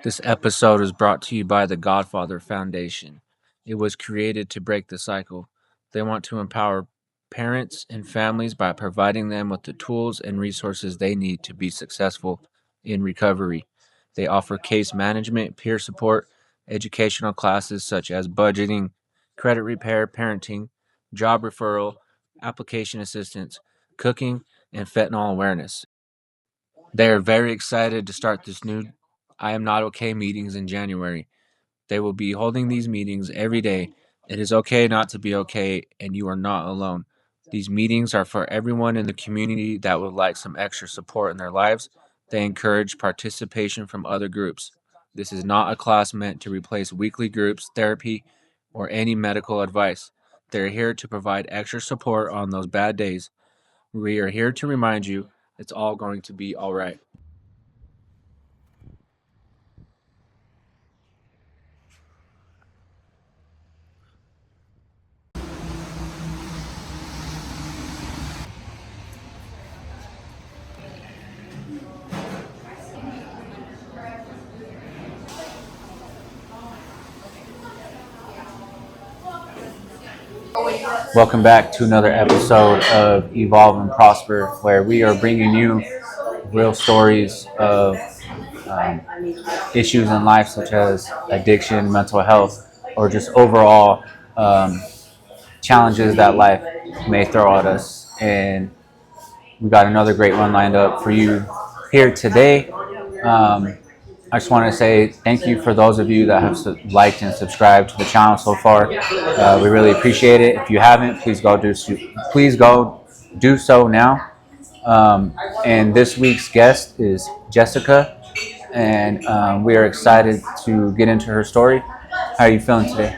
This episode is brought to you by the Godfather Foundation. It was created to break the cycle. They want to empower parents and families by providing them with the tools and resources they need to be successful in recovery. They offer case management, peer support, educational classes such as budgeting, credit repair, parenting, job referral, application assistance, cooking, and fentanyl awareness. They are very excited to start this new I Am Not Okay meetings in January. They will be holding these meetings every day. It is okay not to be okay, and you are not alone. These meetings are for everyone in the community that would like some extra support in their lives. They encourage participation from other groups. This is not a class meant to replace weekly groups, therapy, or any medical advice. They're here to provide extra support on those bad days. We are here to remind you it's all going to be all right. Welcome back to another episode of Evolve and Prosper, where we are bringing you real stories of um, issues in life, such as addiction, mental health, or just overall challenges that life may throw at us. And we got another great one lined up for you here today. I just want to say thank you for those of you that have liked and subscribed to the channel so far. We really appreciate it. If you haven't, please go do so now. And this week's guest is Jessica, and we are excited to get into her story. How are you feeling today?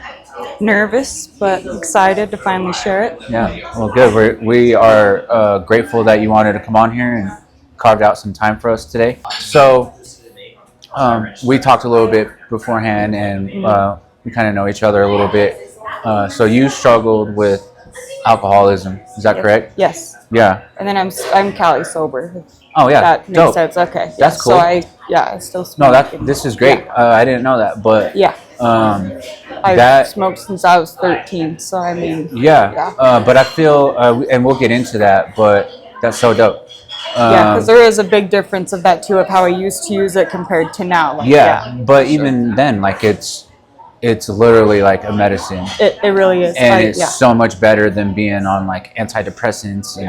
Nervous, but excited to finally share it. Yeah, well, good. We are grateful that you wanted to come on here and carved out some time for us today. So, we talked a little bit beforehand, and we kind of know each other a little bit. So you struggled with alcoholism, is that correct? Yes. Yeah. And then I'm Cali sober. Oh yeah. That makes Dope. sense. Okay. That's yeah. cool. So I still smoke. No, this is great. Yeah. I didn't know that, but Yeah. I've smoked since I was 13. So I mean. Yeah. But I feel, and we'll get into that, but that's so dope. Yeah, because there is a big difference of that too, of how I used to use it compared to now. Like, but even then, like it's literally like a medicine. It really is. And it's so much better than being on like antidepressants and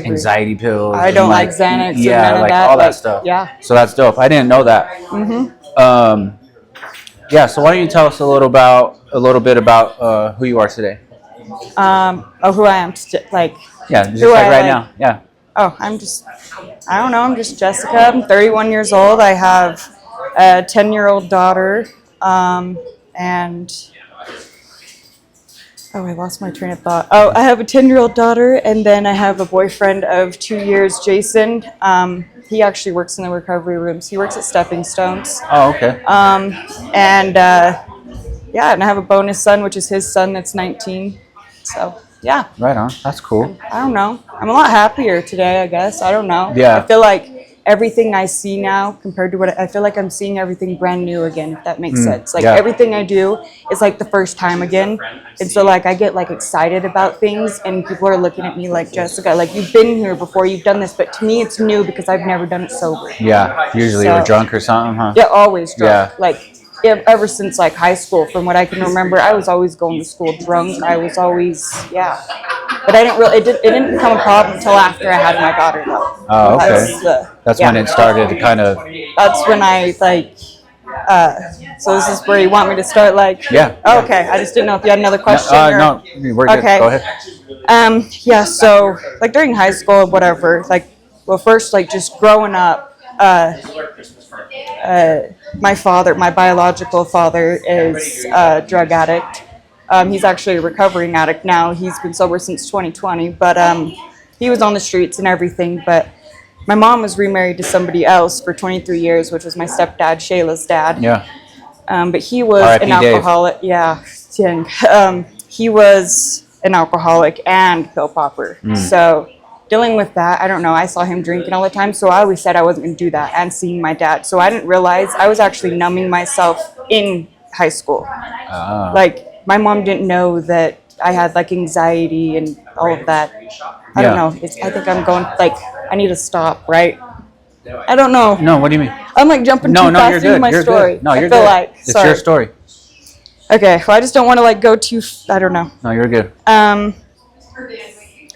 anxiety pills. I don't like Xanax. Yeah, or like that. all that stuff. Yeah. So that's dope. I didn't know that. Mm-hmm. Yeah. So why don't you tell us a little bit about who you are today? Who I am, like. Yeah, just like right now. Yeah. Oh, I'm just Jessica. I'm 31 years old. I have a 10-year-old daughter, and I lost my train of thought. Oh, I have a 10-year-old daughter, and then I have a boyfriend of 2 years, Jason. He actually works in the recovery rooms. He works at Stepping Stones. Oh, okay. And I have a bonus son, which is his son that's 19. So. Yeah. Right on. That's cool. I don't know. I'm a lot happier today, I guess. I don't know. Yeah. I feel like everything I see now compared to what I feel like I'm seeing everything brand new again, if that makes sense. Like everything I do is like the first time again. And so like I get like excited about things and people are looking at me like, Jessica, like you've been here before, you've done this, but to me it's new because I've never done it sober. Yeah. Usually you're drunk or something, huh? Yeah, always drunk. Yeah. Like ever since like high school, from what I can remember, I was always going to school drunk. I was always, but I didn't really. It didn't become a problem until after I had my daughter, though. Oh, okay. That's when it started to kind of. That's when I like. So this is where you want me to start, like. Yeah. Oh, okay. I just didn't know if you had another question. No, we're good. Okay. Go ahead. Yeah. So like during high school, whatever. Like, well, first like just growing up. My biological father is a drug addict. He's actually a recovering addict now. He's been sober since 2020, but he was on the streets and everything. But my mom was remarried to somebody else for 23 years, which was my stepdad, Shayla's dad. Yeah. But he was an alcoholic. Dave. Yeah. He was an alcoholic and pill popper. So dealing with that, I don't know, I saw him drinking all the time, so I always said I wasn't going to do that, and seeing my dad. So I didn't realize I was actually numbing myself in high school. Like, my mom didn't know that I had like anxiety and all of that. I don't know. I think I'm going, like, I need to stop, right? I don't know. No, what do you mean? I'm like jumping too fast into my story. Good. No, you're I feel good. like, It's sorry. your story. Okay, well, I just don't want to like go too, I don't know. No, you're good.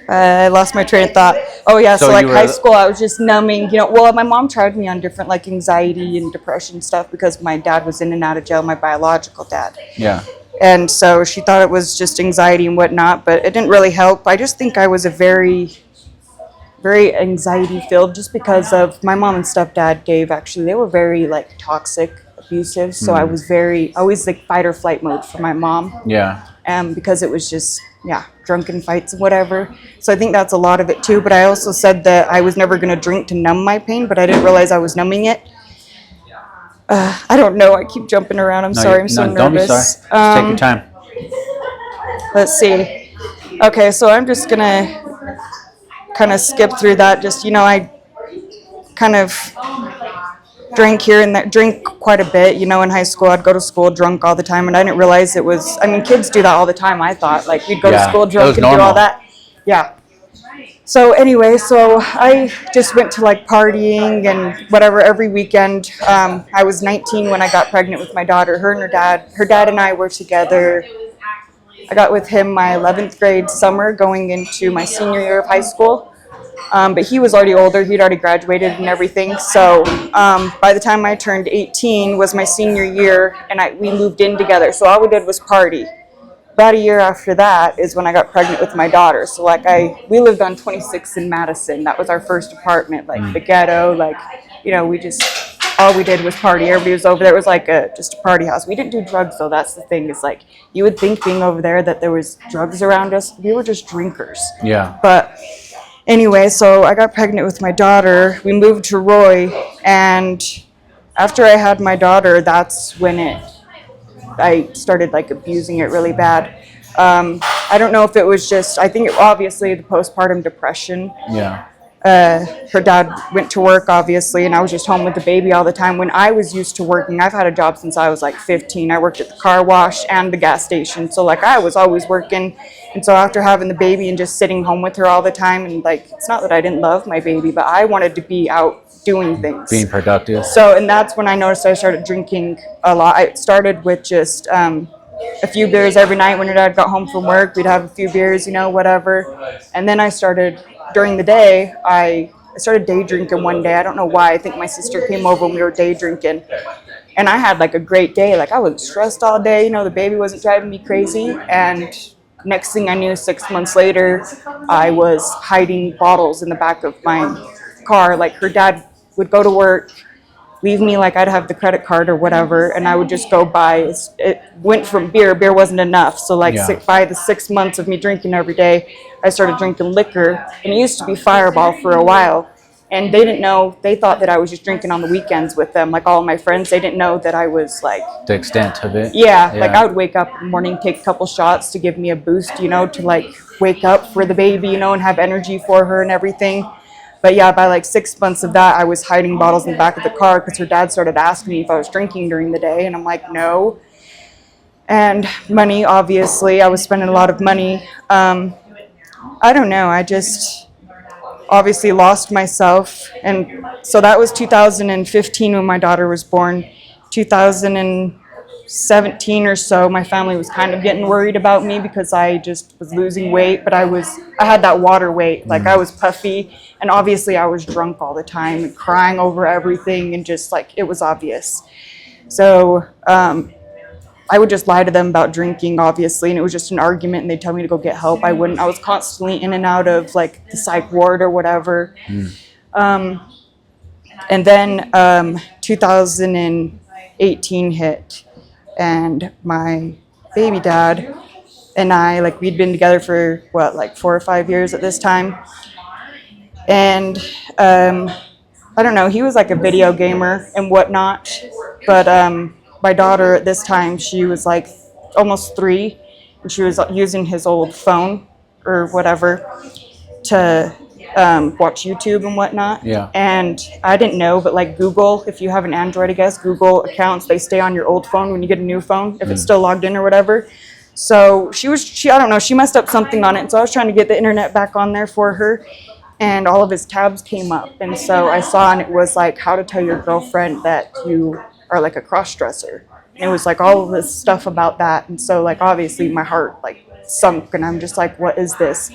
I lost my train of thought. Oh yeah, so like you were- high school, I was just numbing. You know, well, my mom tried me on different like anxiety and depression stuff because my dad was in and out of jail, my biological dad. Yeah. And so she thought it was just anxiety and whatnot, but it didn't really help. I just think I was a very anxiety filled just because of my mom and stepdad, Dave, actually. They were very like toxic, abusive. So I was always like fight or flight mode for my mom. Yeah. Because it was just, drunken fights and whatever. So I think that's a lot of it too. But I also said that I was never going to drink to numb my pain, but I didn't realize I was numbing it. I don't know. I keep jumping around. I'm sorry. I'm so nervous. Don't be sorry. Just take your time. Let's see. Okay, so I'm just going to kind of skip through that. Just, I kind of drank here and there, drink quite a bit. In high school, I'd go to school drunk all the time, and I didn't realize it was, kids do that all the time, I thought. Like, we'd go to school drunk and do all that. Yeah. So anyway, so I just went to like partying and whatever every weekend. I was 19 when I got pregnant with my daughter. Her dad and I were together. I got with him my 11th grade summer going into my senior year of high school. But he was already older. He'd already graduated and everything. So by the time I turned 18 was my senior year, and we moved in together. So all we did was party. About a year after that is when I got pregnant with my daughter. So like we lived on 26th in Madison. That was our first apartment, like the ghetto. Like, all we did was party. Everybody was over there. It was like just a party house. We didn't do drugs though. That's the thing. Is like you would think being over there that there was drugs around us. We were just drinkers. Yeah. But anyway, so I got pregnant with my daughter. We moved to Roy, and after I had my daughter, that's when I started like abusing it really bad. I don't know if it was just, I think obviously the postpartum depression. Yeah. Her dad went to work, obviously, and I was just home with the baby all the time. When I was used to working, I've had a job since I was like 15. I worked at the car wash and the gas station. So like I was always working. And so after having the baby and just sitting home with her all the time, and like, it's not that I didn't love my baby, but I wanted to be out doing things. Being productive. So, and that's when I noticed I started drinking a lot. I started with just a few beers every night when your dad got home from work. We'd have a few beers, whatever. And then I started, during the day, I started day drinking one day. I don't know why. I think my sister came over and we were day drinking. And I had like a great day. Like I was stressed all day. The baby wasn't driving me crazy. And next thing I knew, 6 months later, I was hiding bottles in the back of my car. Like her dad would go to work, leave me, like I'd have the credit card or whatever, and I would just go buy. It went from beer wasn't enough. So like by the 6 months of me drinking every day, I started drinking liquor, and it used to be Fireball for a while. And they didn't know, they thought that I was just drinking on the weekends with them, like all of my friends. They didn't know that I was like... The extent of it? Yeah, like I would wake up in the morning, take a couple shots to give me a boost, to like wake up for the baby, and have energy for her and everything. But yeah, by like 6 months of that, I was hiding bottles in the back of the car because her dad started asking me if I was drinking during the day. And I'm like, no. And money, obviously. I was spending a lot of money. I don't know. I just obviously lost myself. And so that was 2015 when my daughter was born. 2017 or so, my family was kind of getting worried about me because I just was losing weight, but I had that water weight. Like I was puffy, and obviously I was drunk all the time and crying over everything, and just like it was obvious. So I would just lie to them about drinking, obviously, and it was just an argument, and they'd tell me to go get help. I wouldn't. I was constantly in and out of like the psych ward or whatever. And then 2018 hit, and my baby dad and I, like, we'd been together for 4 or 5 years at this time. And I don't know, he was like a video gamer and whatnot, but my daughter at this time, she was like almost 3, and she was using his old phone or whatever to watch YouTube and whatnot. Yeah. And I didn't know, but like Google, if you have an Android, I guess, Google accounts, they stay on your old phone when you get a new phone, if it's still logged in or whatever. So I don't know, she messed up something on it. And so I was trying to get the internet back on there for her. And all of his tabs came up. And so I saw, and it was like, how to tell your girlfriend that you are like a cross-dresser. And it was like all of this stuff about that. And so like, obviously my heart like sunk, and I'm just like, what is this?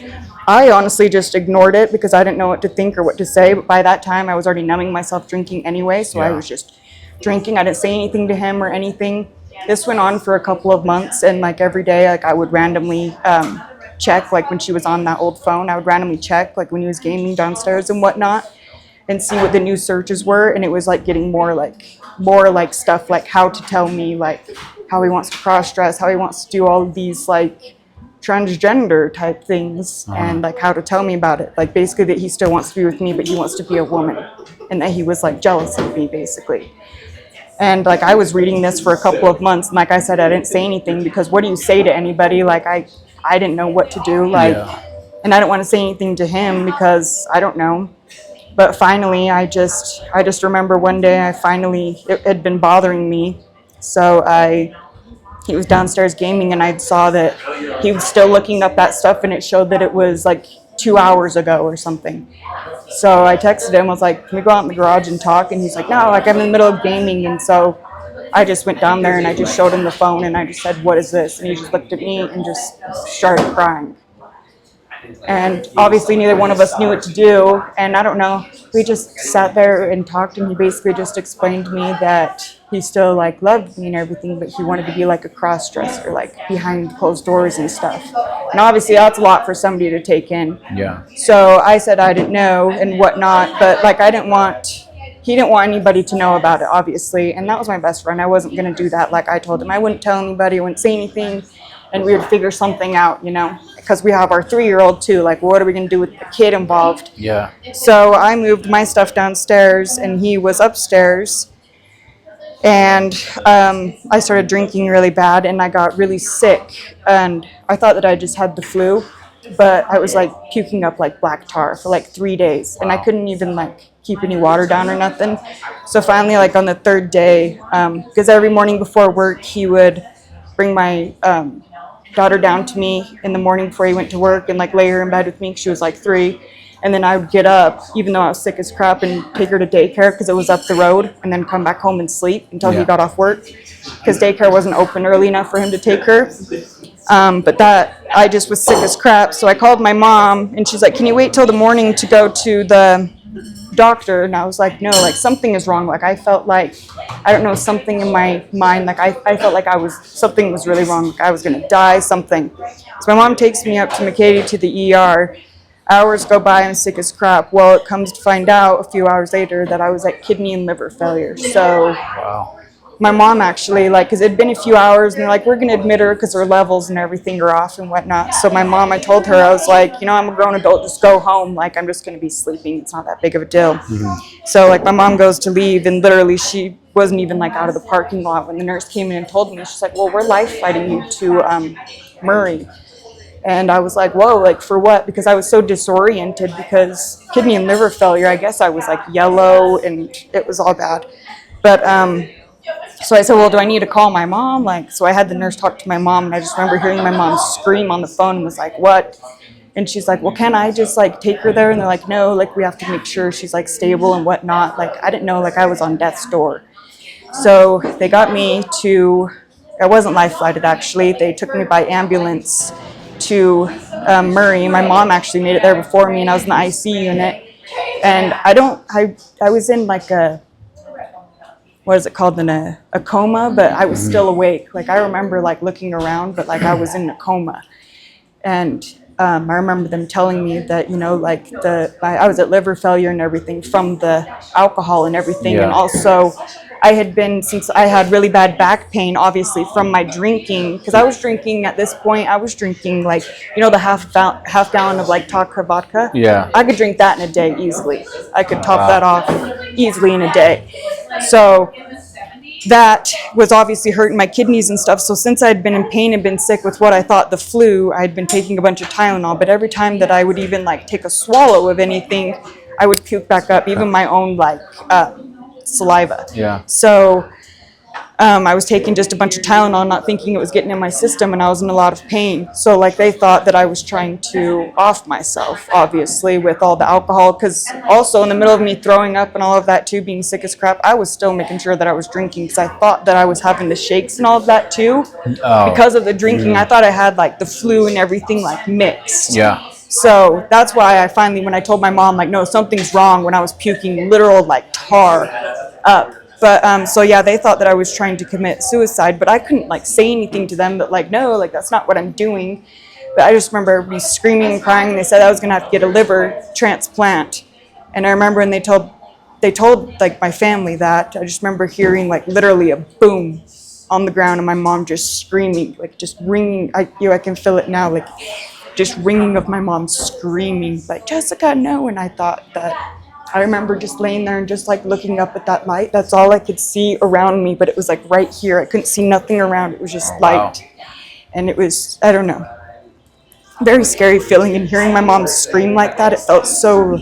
I honestly just ignored it because I didn't know what to think or what to say. But by that time I was already numbing myself drinking anyway. So I was just drinking. I didn't say anything to him or anything. This went on for a couple of months, and like every day, like I would randomly check, like when she was on that old phone, I would randomly check, like when he was gaming downstairs and whatnot, and see what the new searches were. And it was like getting more like stuff like how to tell me like how he wants to cross dress, how he wants to do all of these like transgender type things, and like how to tell me about it. Like basically that he still wants to be with me, but he wants to be a woman, and that he was like jealous of me basically. And like I was reading this for a couple of months, and like I said, I didn't say anything because what do you say to anybody? Like I didn't know what to do, like, and I didn't want to say anything to him because I don't know. But finally, I just remember one day it had been bothering me, so he was downstairs gaming, and I saw that he was still looking up that stuff, and it showed that it was like 2 hours ago or something. So I texted him, I was like, can we go out in the garage and talk? And he's like, no, like I'm in the middle of gaming. And so I just went down there and I just showed him the phone, and I just said, what is this? And he just looked at me and just started crying. And obviously neither one of us knew what to do. And I don't know, we just sat there and talked, and he basically just explained to me that he still like loved me and everything, but he wanted to be like a cross-dresser, like behind closed doors and stuff. And obviously that's a lot for somebody to take in. Yeah. So I said I didn't know and whatnot, but like he didn't want anybody to know about it, obviously. And that was my best friend. I wasn't going to do that. Like I told him, I wouldn't tell anybody, I wouldn't say anything, and we would figure something out, you know, because we have our 3-year-old too. Like, what are we going to do with the kid involved? Yeah. So I moved my stuff downstairs, and he was upstairs. And I started drinking really bad, and I got really sick. And I thought that I just had the flu, but I was like puking up like black tar for like 3 days, and I couldn't even like keep any water down or nothing. So finally, like on the 3rd day, because every morning before work, he would bring my daughter down to me in the morning before he went to work and like lay her in bed with me. She was like 3. And then I would get up, even though I was sick as crap, and take her to daycare because it was up the road, and then come back home and sleep until he got off work, because daycare wasn't open early enough for him to take her. But that, I just was sick as crap. So I called my mom, and she's like, can you wait till the morning to go to the doctor? And I was like, no, like something is wrong. Like I felt like, I don't know, something in my mind, like I felt like something was really wrong. Like I was going to die, something. So my mom takes me up to McCady to the ER. Hours go by, I'm sick as crap. Well, it comes to find out a few hours later that I was at kidney and liver failure. So my mom actually, like, because it had been a few hours, and they're like, we're going to admit her because her levels and everything are off and whatnot. So my mom, I told her, I was like, you know, I'm a grown adult, just go home. Like, I'm just going to be sleeping. It's not that big of a deal. Mm-hmm. So, like, my mom goes to leave, and literally she wasn't even, like, out of the parking lot when the nurse came in and told me. She's like, well, we're life flighting you to Murray. And I was like, whoa, like for what? Because I was so disoriented because kidney and liver failure, I guess I was like yellow and it was all bad. But so I said, well, do I need to call my mom? Like, so I had the nurse talk to my mom, and I just remember hearing my mom scream on the phone and was like, what? And she's like, well, can I just like take her there? And they're like, no, like we have to make sure she's like stable and whatnot. Like, I didn't know, like I was on death's door. So they got me to, I wasn't life flighted actually. They took me by ambulance to Murray. My mom actually made it there before me, and I was in the IC unit. And I was in like a, what is it called, in a coma, but I was still awake. Like I remember like looking around, but like I was in a coma. And I remember them telling me that, you know, like I was at liver failure and everything from the alcohol and everything. Yeah. And also since I had really bad back pain, obviously from my drinking, because I was drinking at this point, I was drinking like, you know, the half gallon of like Takra vodka. Yeah. I could drink that in a day easily. I could top that off easily in a day. So that was obviously hurting my kidneys and stuff. So since I'd been in pain and been sick with what I thought the flu, I'd been taking a bunch of Tylenol. But every time that I would even like take a swallow of anything, I would puke back up, even my own like saliva. Yeah. So I was taking just a bunch of Tylenol, not thinking it was getting in my system, and I was in a lot of pain. So like they thought that I was trying to off myself, obviously, with all the alcohol, because also in the middle of me throwing up and all of that too, being sick as crap, I was still making sure that I was drinking, because I thought that I was having the shakes and all of that too. Because of the drinking, I thought I had like the flu and everything like mixed. Yeah. So that's why I finally, when I told my mom, like, no, something's wrong, when I was puking literal like tar up. But so yeah, they thought that I was trying to commit suicide, but I couldn't like say anything to them that like, no, like that's not what I'm doing. But I just remember me screaming and crying, and they said I was gonna have to get a liver transplant. And I remember when they told like my family that, I just remember hearing like literally a boom on the ground, and my mom just screaming, like just ringing. I can feel it now, like just ringing of my mom screaming, like, Jessica, no. And I remember just laying there and just like looking up at that light. That's all I could see around me, but it was like right here. I couldn't see nothing around. It was just light. And it was, I don't know, very scary feeling. And hearing my mom scream like that, it felt so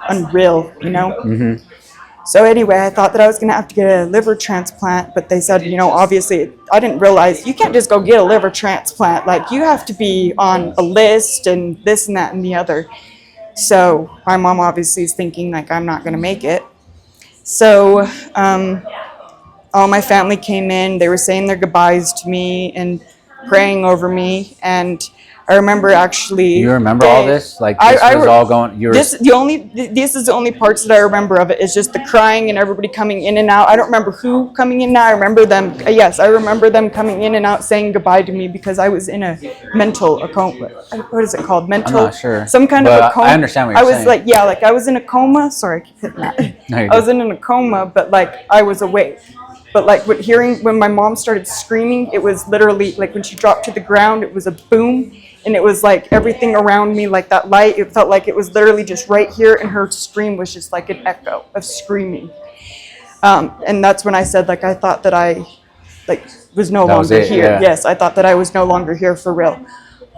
unreal, you know? Mm-hmm. So anyway, I thought that I was going to have to get a liver transplant, but they said, you know, obviously, I didn't realize you can't just go get a liver transplant. Like, you have to be on a list and this and that and the other. So my mom obviously is thinking like I'm not going to make it. So all my family came in. They were saying their goodbyes to me and praying over me. And I remember actually. You remember all this? Like this was all going. This is the only parts that I remember of it, is just the crying and everybody coming in and out. I don't remember who coming in and out. I remember them. Yes, I remember them coming in and out saying goodbye to me, because I was in a mental coma. What is it called? Mental. I'm not sure. Some kind of a coma. I understand what you're saying. I was like I was in a coma. Sorry, I keep hitting that. I was in a coma, but like I was awake. But like when my mom started screaming, it was literally like when she dropped to the ground, it was a boom. And it was like everything around me, like that light, it felt like it was literally just right here, and her scream was just like an echo of screaming. And that's when I said, like, I thought that I like was no longer here. Yeah. Yes, I thought that I was no longer here for real.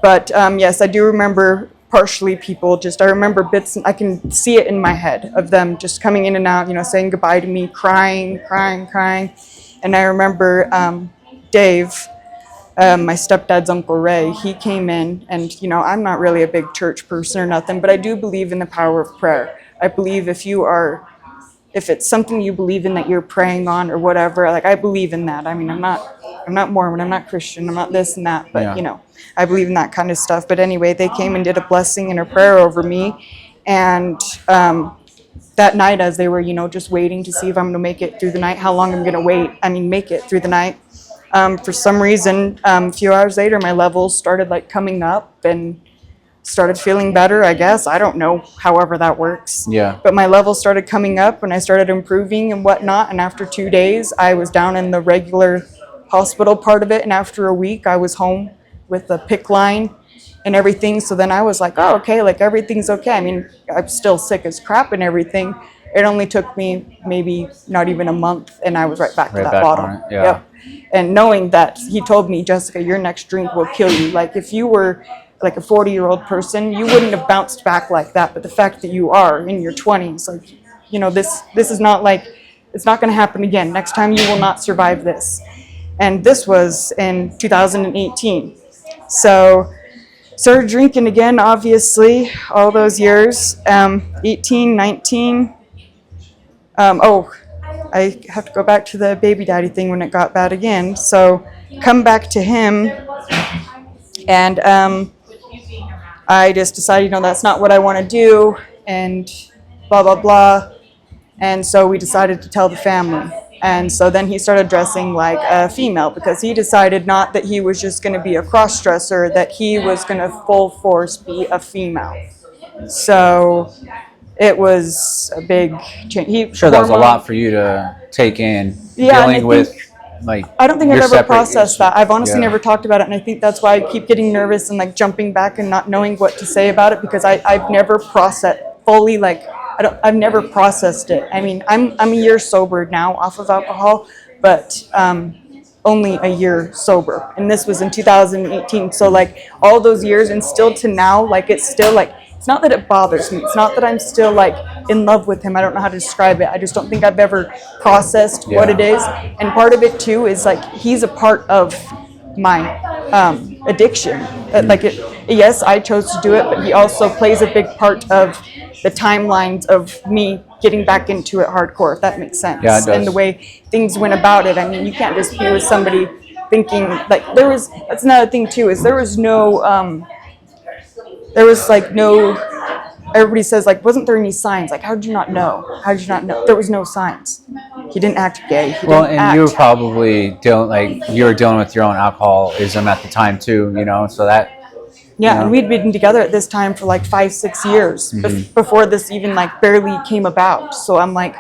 But yes, I do remember partially people I remember bits, and I can see it in my head of them just coming in and out, you know, saying goodbye to me, crying. And I remember Dave, my stepdad's Uncle Ray, he came in, and, you know, I'm not really a big church person or nothing, but I do believe in the power of prayer. I believe if it's something you believe in that you're praying on or whatever, like I believe in that. I mean, I'm not Mormon, I'm not Christian, I'm not this and that, but yeah. You know, I believe in that kind of stuff. But anyway, they came and did a blessing and a prayer over me, and that night, as they were, you know, just waiting to see if I'm going to make it through the night, how long I'm going to make it through the night. For some reason, a few hours later, my levels started like coming up and started feeling better, I guess. I don't know, however that works. Yeah. But my levels started coming up and I started improving and whatnot. And after 2 days, I was down in the regular hospital part of it. And after a week, I was home with a PICC line and everything. So then I was like, oh, okay, like everything's okay. I mean, I'm still sick as crap and everything. It only took me maybe not even a month, and I was right back to that bottle. Yeah. Yep. And knowing that, he told me, Jessica, your next drink will kill you. Like if you were like a 40-year-old person, you wouldn't have bounced back like that. But the fact that you are in your 20s, like, you know, this is not like, it's not going to happen again. Next time you will not survive this. And this was in 2018. So started drinking again, obviously, all those years, 18, 19. I have to go back to the baby daddy thing when it got bad again. So come back to him, and I just decided, you know, that's not what I want to do, and blah, blah, blah. And so we decided to tell the family. And so then he started dressing like a female, because he decided not that he was just going to be a cross-dresser, that he was going to full force be a female. So it was a big change. Sure, that was a lot for you to take in, dealing with, like, I don't think I've ever processed that. I've honestly never talked about it, and I think that's why I keep getting nervous and like jumping back and not knowing what to say about it, because I've never processed fully, like, I I've never processed it. I mean, I'm a year sober now off of alcohol, but only a year sober, and this was in 2018. So like all those years, and still to now, like it's still like, it's not that it bothers me. It's not that I'm still like in love with him. I don't know how to describe it. I just don't think I've ever processed what it is. And part of it too is like he's a part of my addiction. Like it, yes, I chose to do it, but he also plays a big part of the timelines of me getting back into it hardcore, if that makes sense. Yeah, it does. And the way things went about it. I mean, you can't just be with somebody thinking like that's another thing too, is there was like no, everybody says like, wasn't there any signs? Like, how did you not know? How did you not know? There was no signs. He didn't act gay. Well, and you were probably you were dealing with your own alcoholism at the time too, you know, so that. Yeah, and we'd been together at this time for like 5-6 years before this even like barely came about. So I'm like,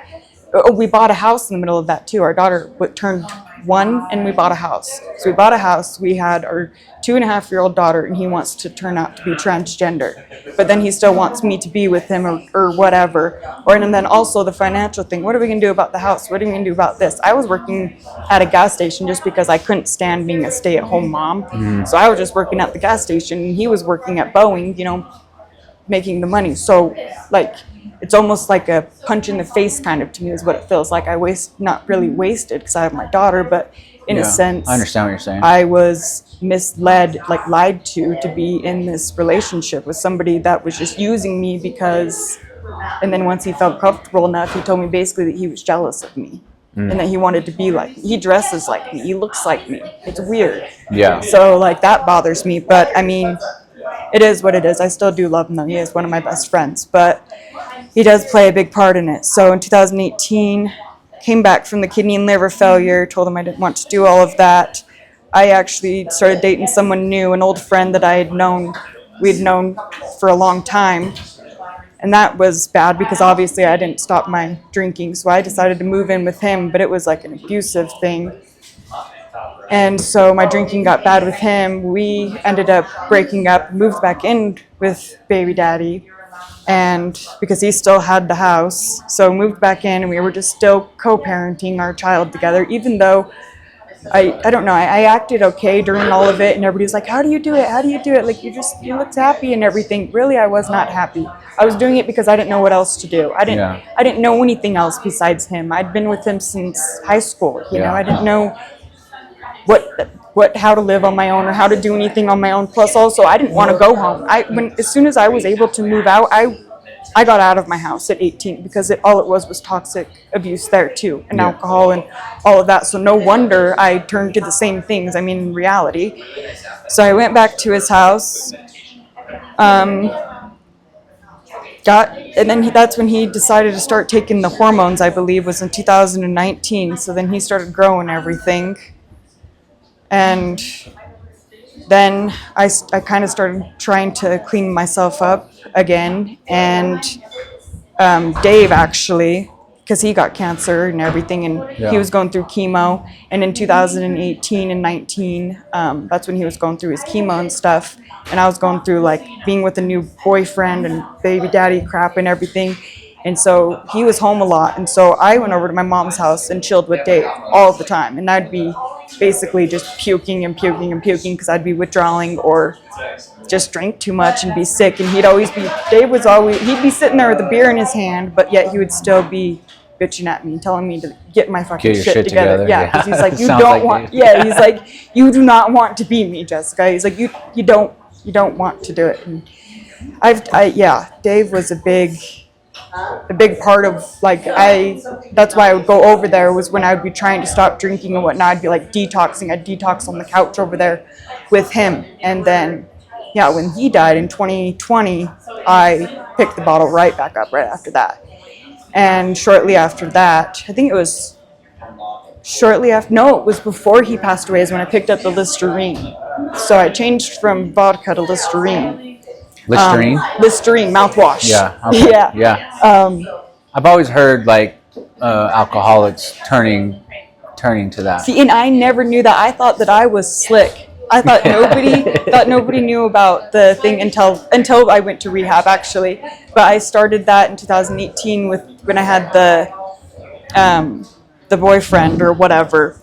we bought a house in the middle of that too. Our daughter turned 1 and we bought a house. So we bought a house. We had our 2.5-year-old daughter, and he wants to turn out to be transgender, but then he still wants me to be with him or whatever. And then also the financial thing. What are we gonna do about the house? What are we gonna do about this? I was working at a gas station just because I couldn't stand being a stay-at-home mom. So I was just working at the gas station, and he was working at Boeing, you know, making the money. So like, it's almost like a punch in the face kind of to me is what it feels like. Not really wasted because I have my daughter, but in a sense, I understand what you're saying. I was misled, like lied to be in this relationship with somebody that was just using me because, and then once he felt comfortable enough, he told me basically that he was jealous of me. And that he wanted to be like me. He dresses like me. He looks like me. It's weird. Yeah. So like that bothers me, but I mean, it is what it is. I still do love him though. He is one of my best friends, but he does play a big part in it. So in 2018, came back from the kidney and liver failure, told him I didn't want to do all of that. I actually started dating someone new, an old friend that we'd known for a long time. And that was bad because obviously I didn't stop my drinking. So I decided to move in with him, but it was like an abusive thing. And so my drinking got bad with him. We ended up breaking up, moved back in with baby daddy, and because he still had the house. So moved back in, and we were just still co-parenting our child together, even though I don't know, I acted okay during all of it, and everybody's like, how do you do it? How do you do it? Like, you looked happy and everything. Really, I was not happy. I was doing it because I didn't know what else to do. I didn't know anything else besides him. I'd been with him since high school, you know. I didn't know how to live on my own or how to do anything on my own. Plus also, I didn't want to go home. As soon as I was able to move out, I got out of my house at 18 because all it was toxic abuse there too, and alcohol and all of that. So no wonder I turned to the same things, I mean, in reality. So I went back to his house, and then that's when he decided to start taking the hormones, I believe was in 2019. So then he started growing everything. And then I kind of started trying to clean myself up again. And Dave, actually, because he got cancer and everything, and he was going through chemo. And in 2018 and 19, that's when he was going through his chemo and stuff. And I was going through like being with a new boyfriend and baby daddy crap and everything. And so he was home a lot. And so I went over to my mom's house and chilled with Dave all the time. And I'd be basically just puking and puking and puking because I'd be withdrawing or just drink too much and be sick. And he'd be sitting there with a beer in his hand, but yet he would still be bitching at me, telling me to get my fucking shit together. Yeah, because he's like, you don't want, he's like, you do not want to be me, Jessica. He's like, you don't want to do it. And Dave was a big part of like, that's why I would go over there, was when I would be trying to stop drinking and whatnot. I'd be like detoxing. I'd detox on the couch over there with him. And then, when he died in 2020, I picked the bottle right back up right after that. And shortly after that, I think it was it was before he passed away, is when I picked up the Listerine. So I changed from vodka to Listerine. Listerine? Listerine, mouthwash. Yeah. Okay. Yeah. I've always heard like alcoholics turning to that. See, and I never knew that. I thought that I was slick. I thought nobody knew about the thing until I went to rehab, actually. But I started that in 2018 when I had the boyfriend or whatever.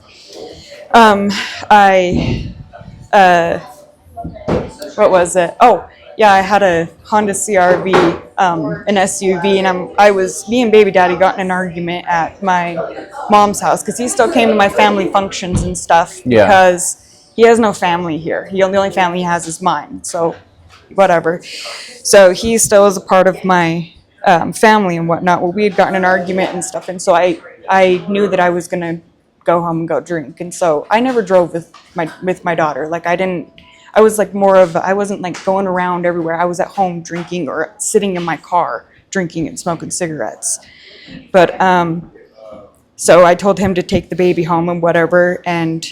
I what was it? Oh, yeah, I had a Honda CRV, an SUV, and me and baby daddy got in an argument at my mom's house because he still came to my family functions and stuff because he has no family here. The only family he has is mine. So, whatever. So he still is a part of my family and whatnot. Well, we had gotten in an argument and stuff, and so I knew that I was gonna go home and go drink, and so I never drove with my daughter. Like I was like I wasn't like going around everywhere. I was at home drinking or sitting in my car drinking and smoking cigarettes. But so I told him to take the baby home and whatever, and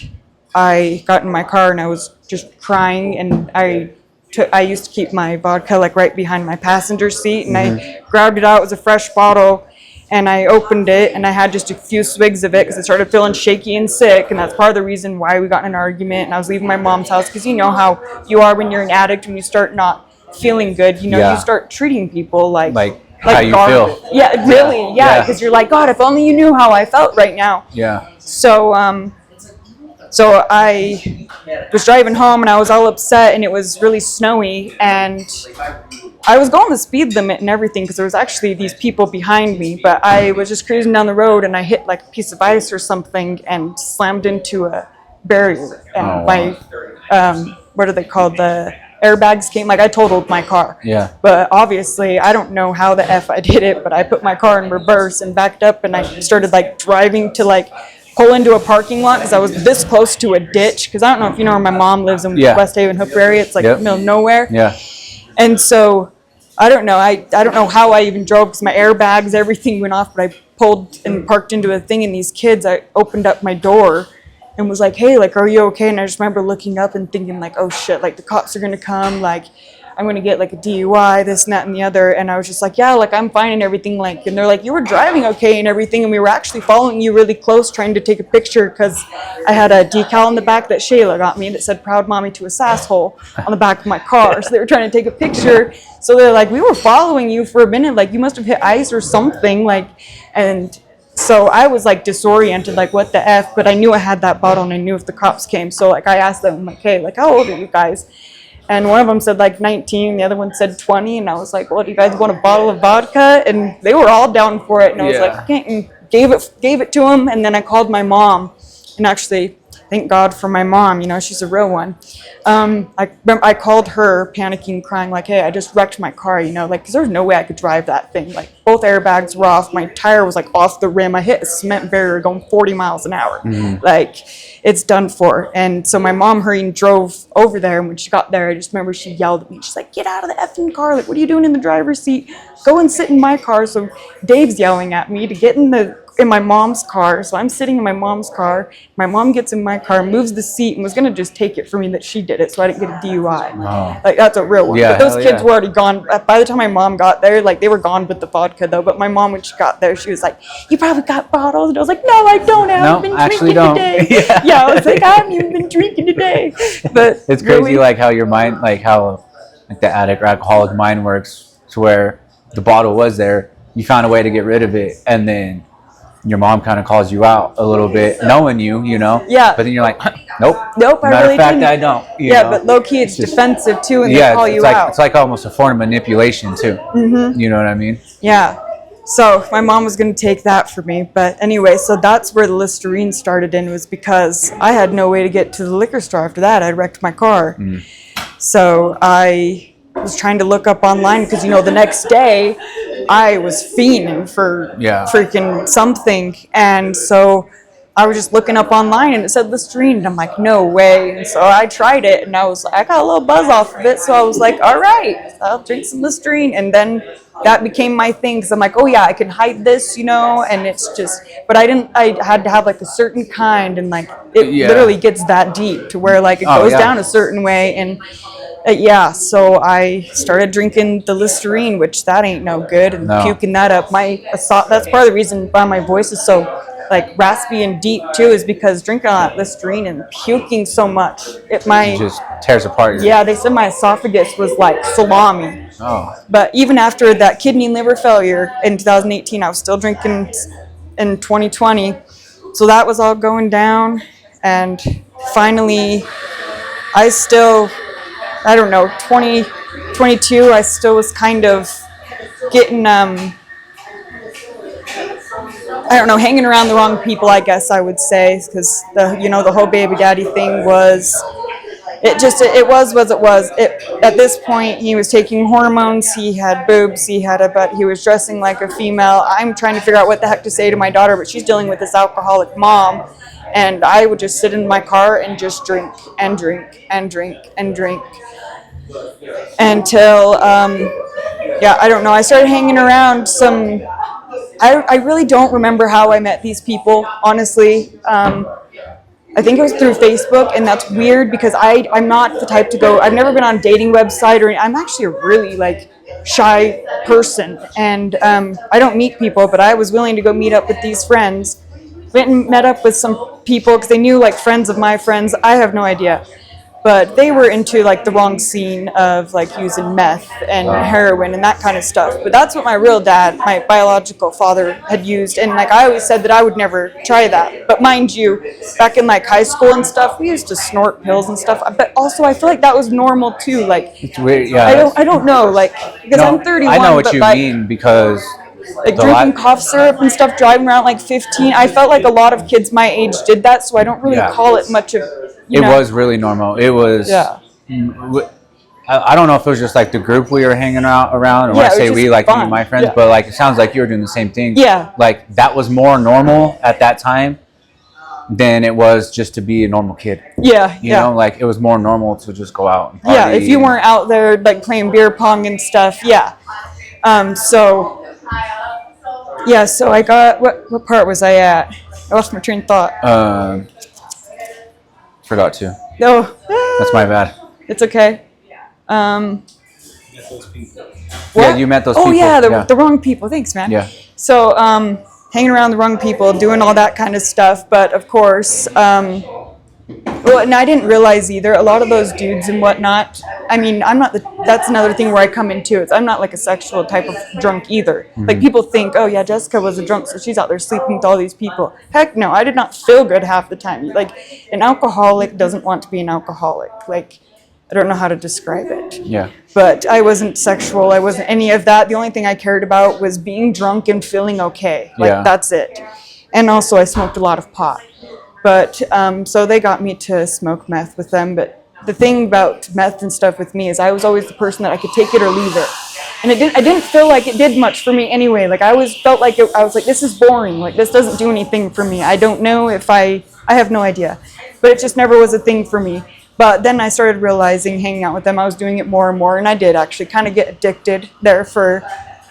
I got in my car and I was just crying, and I used to keep my vodka like right behind my passenger seat, and I grabbed it out. It was a fresh bottle, and I opened it, and I had just a few swigs of it because I started feeling shaky and sick, and that's part of the reason why we got in an argument. And I was leaving my mom's house because you know how you are when you're an addict, when you start not feeling good, you start treating people like how you garbage. feel. Yeah, really, because you're like, God, if only you knew how I felt right now. Yeah. So I was driving home and I was all upset, and it was really snowy, and I was going the speed limit and everything because there was actually these people behind me, but I was just cruising down the road and I hit like a piece of ice or something and slammed into a barrier, and what are they called? The airbags came, like I totaled my car. Yeah. But obviously I don't know how the F I did it, but I put my car in reverse and backed up, and I started like driving to like pull into a parking lot because I was this close to a ditch, because I don't know if you know where my mom lives in West Haven, Hooper area. It's like in the middle of nowhere. Yeah. And so I don't know. I don't know how I even drove because my airbags, everything went off, but I pulled and parked into a thing, and these kids, I opened up my door and was like, hey, like, are you okay? And I just remember looking up and thinking like, oh shit, like the cops are going to come, like I'm going to get like a DUI, this and that and the other. And I was just like, yeah, like I'm fine and everything. Like, and they're like, you were driving okay and everything. And we were actually following you really close trying to take a picture because I had a decal on the back that Shayla got me that said proud mommy to a sasshole on the back of my car. So they were trying to take a picture. So they're like, we were following you for a minute. Like you must have hit ice or something. Like, and so I was like disoriented, like what the F, but I knew I had that bottle and I knew if the cops came. So like I asked them, I'm like, hey, like how old are you guys? And one of them said like 19, the other one said 20, and I was like, well, do you guys want a bottle of vodka? And they were all down for it, and I was like, okay, and gave it to them, and then I called my mom, and actually, thank God for my mom, you know, she's a real one. I called her panicking, crying like, hey, I just wrecked my car, you know, like, because there was no way I could drive that thing. Like, both airbags were off. My tire was like off the rim. I hit a cement barrier going 40 miles an hour. Like, it's done for. And so my mom hurried and drove over there. And when she got there, I just remember she yelled at me. She's like, get out of the effing car. Like, what are you doing in the driver's seat? Go and sit in my car. So Dave's yelling at me to get in my mom's car. So I'm sitting in my mom's car. My mom gets in my car, moves the seat, and was going to just take it for me that she did it so I didn't get a DUI. Oh. Like, that's a real one. Yeah, but those kids were already gone. By the time my mom got there, like, they were gone with the vodka, though. But my mom, when she got there, she was like, you probably got bottles. And I was like, no, I don't. I haven't been drinking today. Yeah, I was like, I haven't even been drinking today. But it's crazy, like, how your mind, like, how like the addict or alcoholic mind works, to where the bottle was there, you found a way to get rid of it, and then your mom kind of calls you out a little bit, knowing you know. Yeah. But then you're like, nope. Nope, I Matter really of fact, didn't. I don't. You know? But low key, it's just defensive too, and they call you like, out. It's like almost a form of manipulation too. You know what I mean? Yeah. So my mom was going to take that for me. But anyway, so that's where the Listerine started in, was because I had no way to get to the liquor store after that. I wrecked my car. So I was trying to look up online because, you know, the next day I was fiending for freaking something. And so I was just looking up online and it said Listerine, and I'm like, no way. And so I tried it, and I was like, I got a little buzz off of it. So I was like, all right, I'll drink some Listerine. And then that became my thing, because I'm like, oh yeah, I can hide this, you know, and it's just, but I had to have like a certain kind, and like it literally gets that deep to where like it goes down a certain way. And so I started drinking the Listerine, which that ain't no good, and puking that up. That's part of the reason why my voice is so like raspy and deep too is because drinking all that Listerine and puking so much. It just tears apart. Yeah, they said my esophagus was like salami. Oh. But even after that kidney and liver failure in 2018, I was still drinking in 2020. So that was all going down. And finally, I still, I don't know, 2022, I still was kind of getting, I don't know, hanging around the wrong people, I guess I would say, because the whole baby daddy thing was, it was what it was. At this point, he was taking hormones, he had boobs, he had a butt, he was dressing like a female. I'm trying to figure out what the heck to say to my daughter, but she's dealing with this alcoholic mom, and I would just sit in my car and just drink and drink and drink and drink until, I don't know, I started hanging around some, I really don't remember how I met these people, honestly. I think it was through Facebook, and that's weird because I'm not the type to go, I've never been on a dating website, or I'm actually a really like shy person, and I don't meet people, but I was willing to go meet up with these friends. Went and met up with some people because they knew like friends of my friends, I have no idea. But they were into like the wrong scene of like using meth and heroin and that kind of stuff. But that's what my real dad, my biological father, had used. And like I always said that I would never try that. But mind you, back in like high school and stuff, we used to snort pills and stuff. But also I feel like that was normal too. Like it's weird, yeah. I don't know, like because I'm 31. I know what you like, mean because like drinking cough syrup and stuff, driving around like 15. I felt like a lot of kids my age did that, so I don't really call it much of. It was really normal. It was. Yeah. I don't know if it was just like the group we were hanging out around, or when I say we, like fun. Me and my friends, but like it sounds like you were doing the same thing. Yeah. Like that was more normal at that time than it was just to be a normal kid. Yeah. You know, like it was more normal to just go out and party. Yeah, if you weren't out there like playing beer pong and stuff, yeah. So I got, what part was I at? I lost my train of thought. Forgot to. No. That's my bad. It's okay. Yeah, you met those people. Oh yeah, the wrong people. Thanks, man. Yeah. So, hanging around the wrong people, doing all that kind of stuff. But of course, and I didn't realize either, a lot of those dudes and whatnot, I mean, that's another thing where I come into. I'm not like a sexual type of drunk either. Mm-hmm. Like people think, oh yeah, Jessica was a drunk, so she's out there sleeping with all these people. Heck no, I did not feel good half the time. Like an alcoholic doesn't want to be an alcoholic. Like, I don't know how to describe it. Yeah. But I wasn't sexual, I wasn't any of that. The only thing I cared about was being drunk and feeling okay. Like that's it. And also I smoked a lot of pot. But, so they got me to smoke meth with them. But the thing about meth and stuff with me is I was always the person that I could take it or leave it. And I didn't feel like it did much for me anyway. Like I always felt like I was like, this is boring. Like this doesn't do anything for me. I don't know if I have no idea. But it just never was a thing for me. But then I started realizing, hanging out with them, I was doing it more and more. And I did actually kind of get addicted there for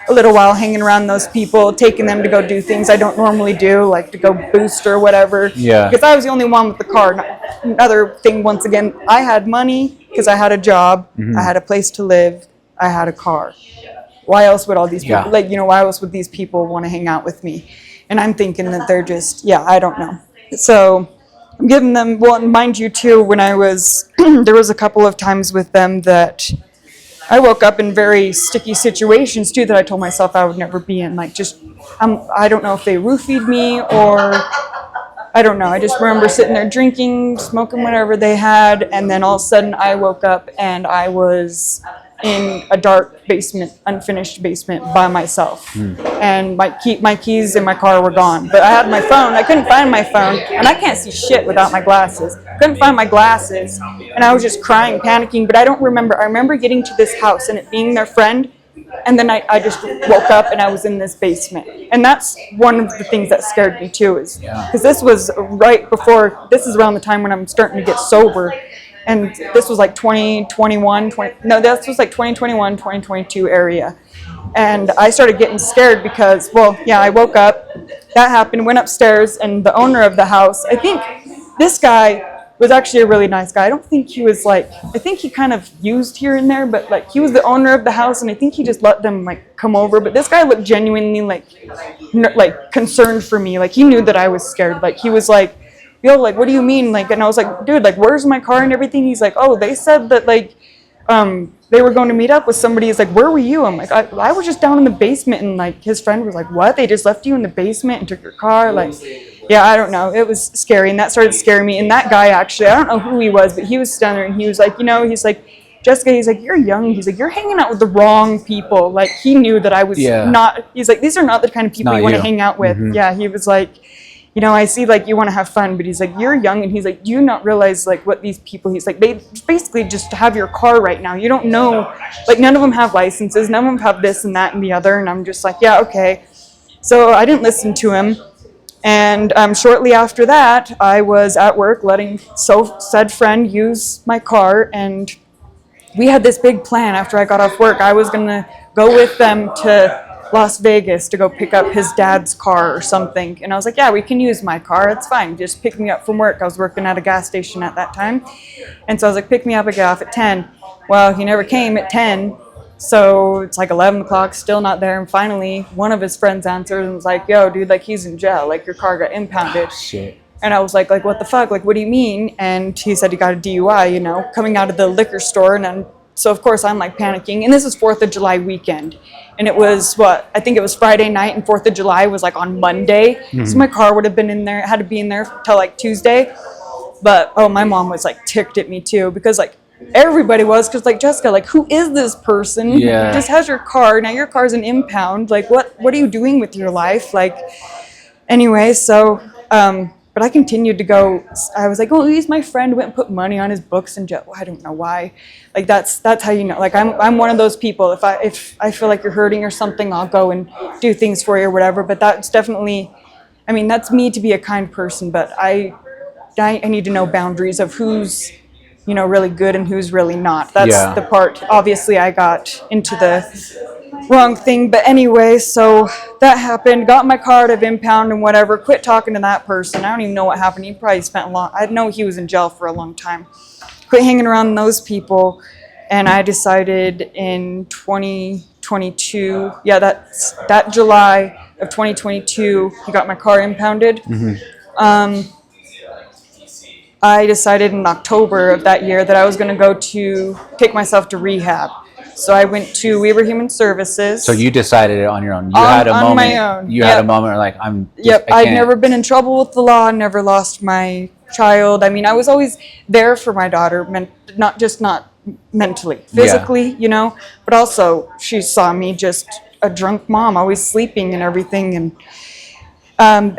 a little while, hanging around those people, taking them to go do things I don't normally do, like to go boost or whatever. Yeah. Because I was the only one with the car. Another thing, once again, I had money because I had a job, I had a place to live, I had a car. Why else would all these people, why else would these people want to hang out with me? And I'm thinking that they're just, I don't know. So I'm giving them, well, mind you too, when I was, there was a couple of times with them that I woke up in very sticky situations too that I told myself I would never be in. Like just, I don't know if they roofied me or, I don't know. I just remember sitting there drinking, smoking whatever they had, and then all of a sudden I woke up and I was in a dark basement, unfinished basement by myself. And my keys in my car were gone. But I had my phone. I couldn't find my phone, and I can't see shit without my glasses. Couldn't find my glasses, and I was just crying, panicking. But I don't remember. I remember getting to this house and it being their friend, and then I just woke up and I was in this basement. And that's one of the things that scared me too, is because this was right before. This is around the time when I'm starting to get sober. And this was like 2021, this was like 2021, 2022 area. And I started getting scared because, I woke up, that happened, went upstairs, and the owner of the house, I think this guy, was actually a really nice guy. I don't think he was like, I think he kind of used here and there, but like he was the owner of the house, and I think he just let them like come over. But this guy looked genuinely like concerned for me. Like he knew that I was scared. Like he was like, yo, like what do you mean? Like, and I was like, dude, like where's my car and everything? He's like, oh, they said that like they were going to meet up with somebody. He's like, where were you? I'm like, I was just down in the basement. And like his friend was like, what? They just left you in the basement and took your car? Like, yeah, I don't know. It was scary, and that started scaring me. And that guy actually, I don't know who he was, but he was standing there, and he was like, he's like, Jessica, he's like, you're young. He's like, you're hanging out with the wrong people. Like he knew that I was not. He's like, these are not the kind of people you want to hang out with. Mm-hmm. Yeah, he was like, I see like you want to have fun, but he's like, you're young, and he's like, do you not realize like what these people, he's like, they basically just have your car right now. You don't know, like none of them have licenses, none of them have this and that and the other. And I'm just like, yeah, okay. So I didn't listen to him. And shortly after that, I was at work letting said friend use my car, and we had this big plan after I got off work. I was going to go with them to Las Vegas to go pick up his dad's car or something. And I was like, yeah, we can use my car. It's fine. Just pick me up from work. I was working at a gas station at that time. And so I was like, pick me up, I get off at 10. Well, he never came at 10. So it's like 11 o'clock, still not there. And finally, one of his friends answered and was like, yo, dude, like he's in jail. Like your car got impounded. Shit. And I was like, what the fuck? Like, what do you mean? And he said he got a DUI, coming out of the liquor store. And then, so of course I'm like panicking. And this is 4th of July weekend. And it was I think it was Friday night, and 4th of July was like on Monday. Mm-hmm. So my car would have been in there. It had to be in there till like Tuesday. But, my mom was like ticked at me too, because like, everybody was, because like, Jessica, like who is this person? Yeah. Who just has your car now? Your car's an impound. Like what are you doing with your life? Like anyway, so but I continued to go. I was like, oh, he's my friend. Went and put money on his books and I don't know why. Like that's how you know. Like I'm one of those people. If I feel like you're hurting or something, I'll go and do things for you or whatever. But that's definitely, I mean, that's me to be a kind person. But I need to know boundaries of who's really good and who's really not. That's the part. Obviously, I got into the wrong thing. But anyway, so that happened. Got my car out of impound and whatever. Quit talking to that person. I don't even know what happened. He probably spent I know he was in jail for a long time. Quit hanging around those people. And I decided in 2022, that July of 2022, he got my car impounded. Mm-hmm. I decided in October of that year that I was going to go to take myself to rehab. So I went to Weaver Human Services. So you decided it on your own. You had a moment. On my own. You had a moment like I'd never been in trouble with the law. Never lost my child. I mean, I was always there for my daughter, not mentally, physically, but also she saw me just a drunk mom, always sleeping and everything. And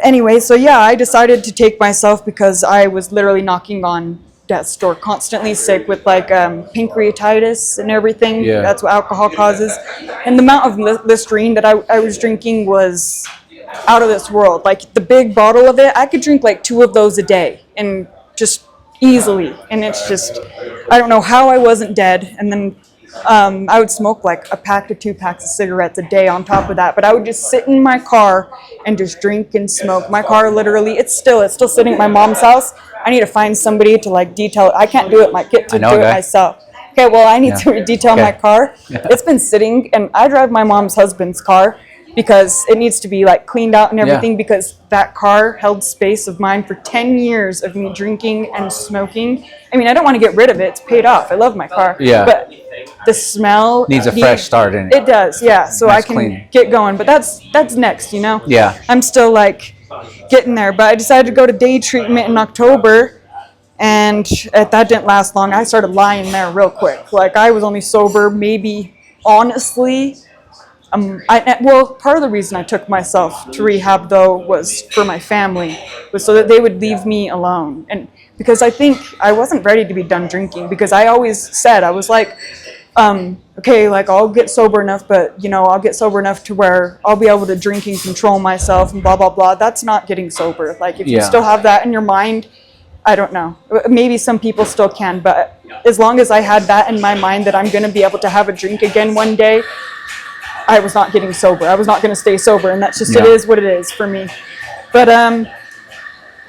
anyway, so I decided to take myself because I was literally knocking on death's door, constantly sick with like pancreatitis and everything. Yeah. That's what alcohol causes. And the amount of Listerine that I was drinking was out of this world. Like the big bottle of it, I could drink like 2 of those a day and just easily. And it's just, I don't know how I wasn't dead. And then I would smoke like a pack to 2 packs of cigarettes a day on top of that. But I would just sit in my car and just drink and smoke. My car literally, it's still sitting at my mom's house. I need to find somebody to like detail it. I can't do it. My kid to do it myself. Okay, well, I need to detail my car. It's been sitting, and I drive my mom's husband's car because it needs to be like cleaned out and everything because that car held space of mine for 10 years of me drinking and smoking. I mean, I don't want to get rid of it. It's paid off. I love my car. Yeah. But the smell needs a fresh start in it. It does, yeah. So nice, I can get going. But that's next, Yeah. I'm still like getting there. But I decided to go to day treatment in October, and that didn't last long. I started lying there real quick. Like I was only sober maybe, honestly. Part of the reason I took myself to rehab though was for my family, was so that they would leave me alone. And because I think I wasn't ready to be done drinking, because I always said, I was like, okay, like I'll get sober enough, but I'll get sober enough to where I'll be able to drink and control myself and blah, blah, blah. That's not getting sober. Like if you still have that in your mind, I don't know. Maybe some people still can, but as long as I had that in my mind that I'm going to be able to have a drink again one day, I was not getting sober. I was not going to stay sober, and that's just, it is what it is for me. But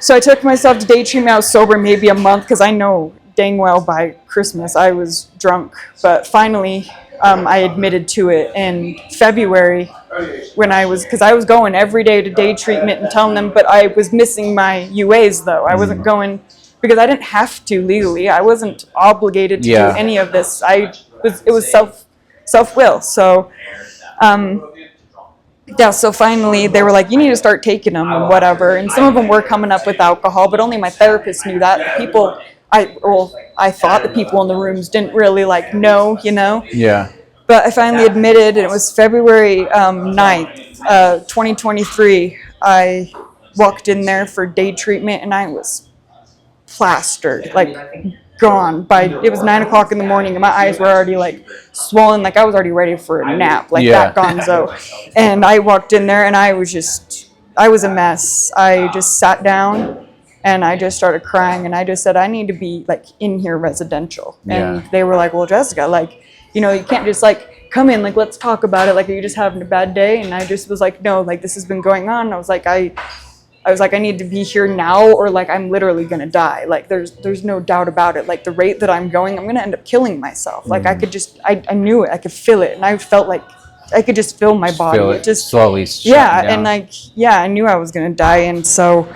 So I took myself to day treatment. I was sober maybe a month because I know dang well by Christmas I was drunk. But finally, I admitted to it in February when because I was going every day to day treatment and telling them, but I was missing my UAs though. I wasn't going because I didn't have to legally. I wasn't obligated to do any of this. It was self will. So yeah, so finally they were like, you need to start taking them and whatever. And some of them were coming up with alcohol, but only my therapist knew that. The people, I thought the people in the rooms didn't really like know, you know? Yeah. But I finally admitted, and it was February 9th, 2023. I walked in there for day treatment and I was plastered, like gone by it was 9 o'clock in the morning and my eyes were already like swollen, like I was already ready for a nap, like that gonzo. And I walked in there and I was a mess. I just sat down and I just started crying and I just said, I need to be like in here residential. And they were like, well, Jessica, like, you know, you can't just like come in, like let's talk about it, like are you just having a bad day? And I just was like, no, like this has been going on. I was like, I need to be here now or like I'm literally gonna die. Like there's no doubt about it. Like the rate that I'm going, I'm gonna end up killing myself. Like I could just, I knew it, I could feel it. And I felt like I could just feel my body. Feel it just slowly yeah, down. and like, yeah, I knew I was gonna die. And so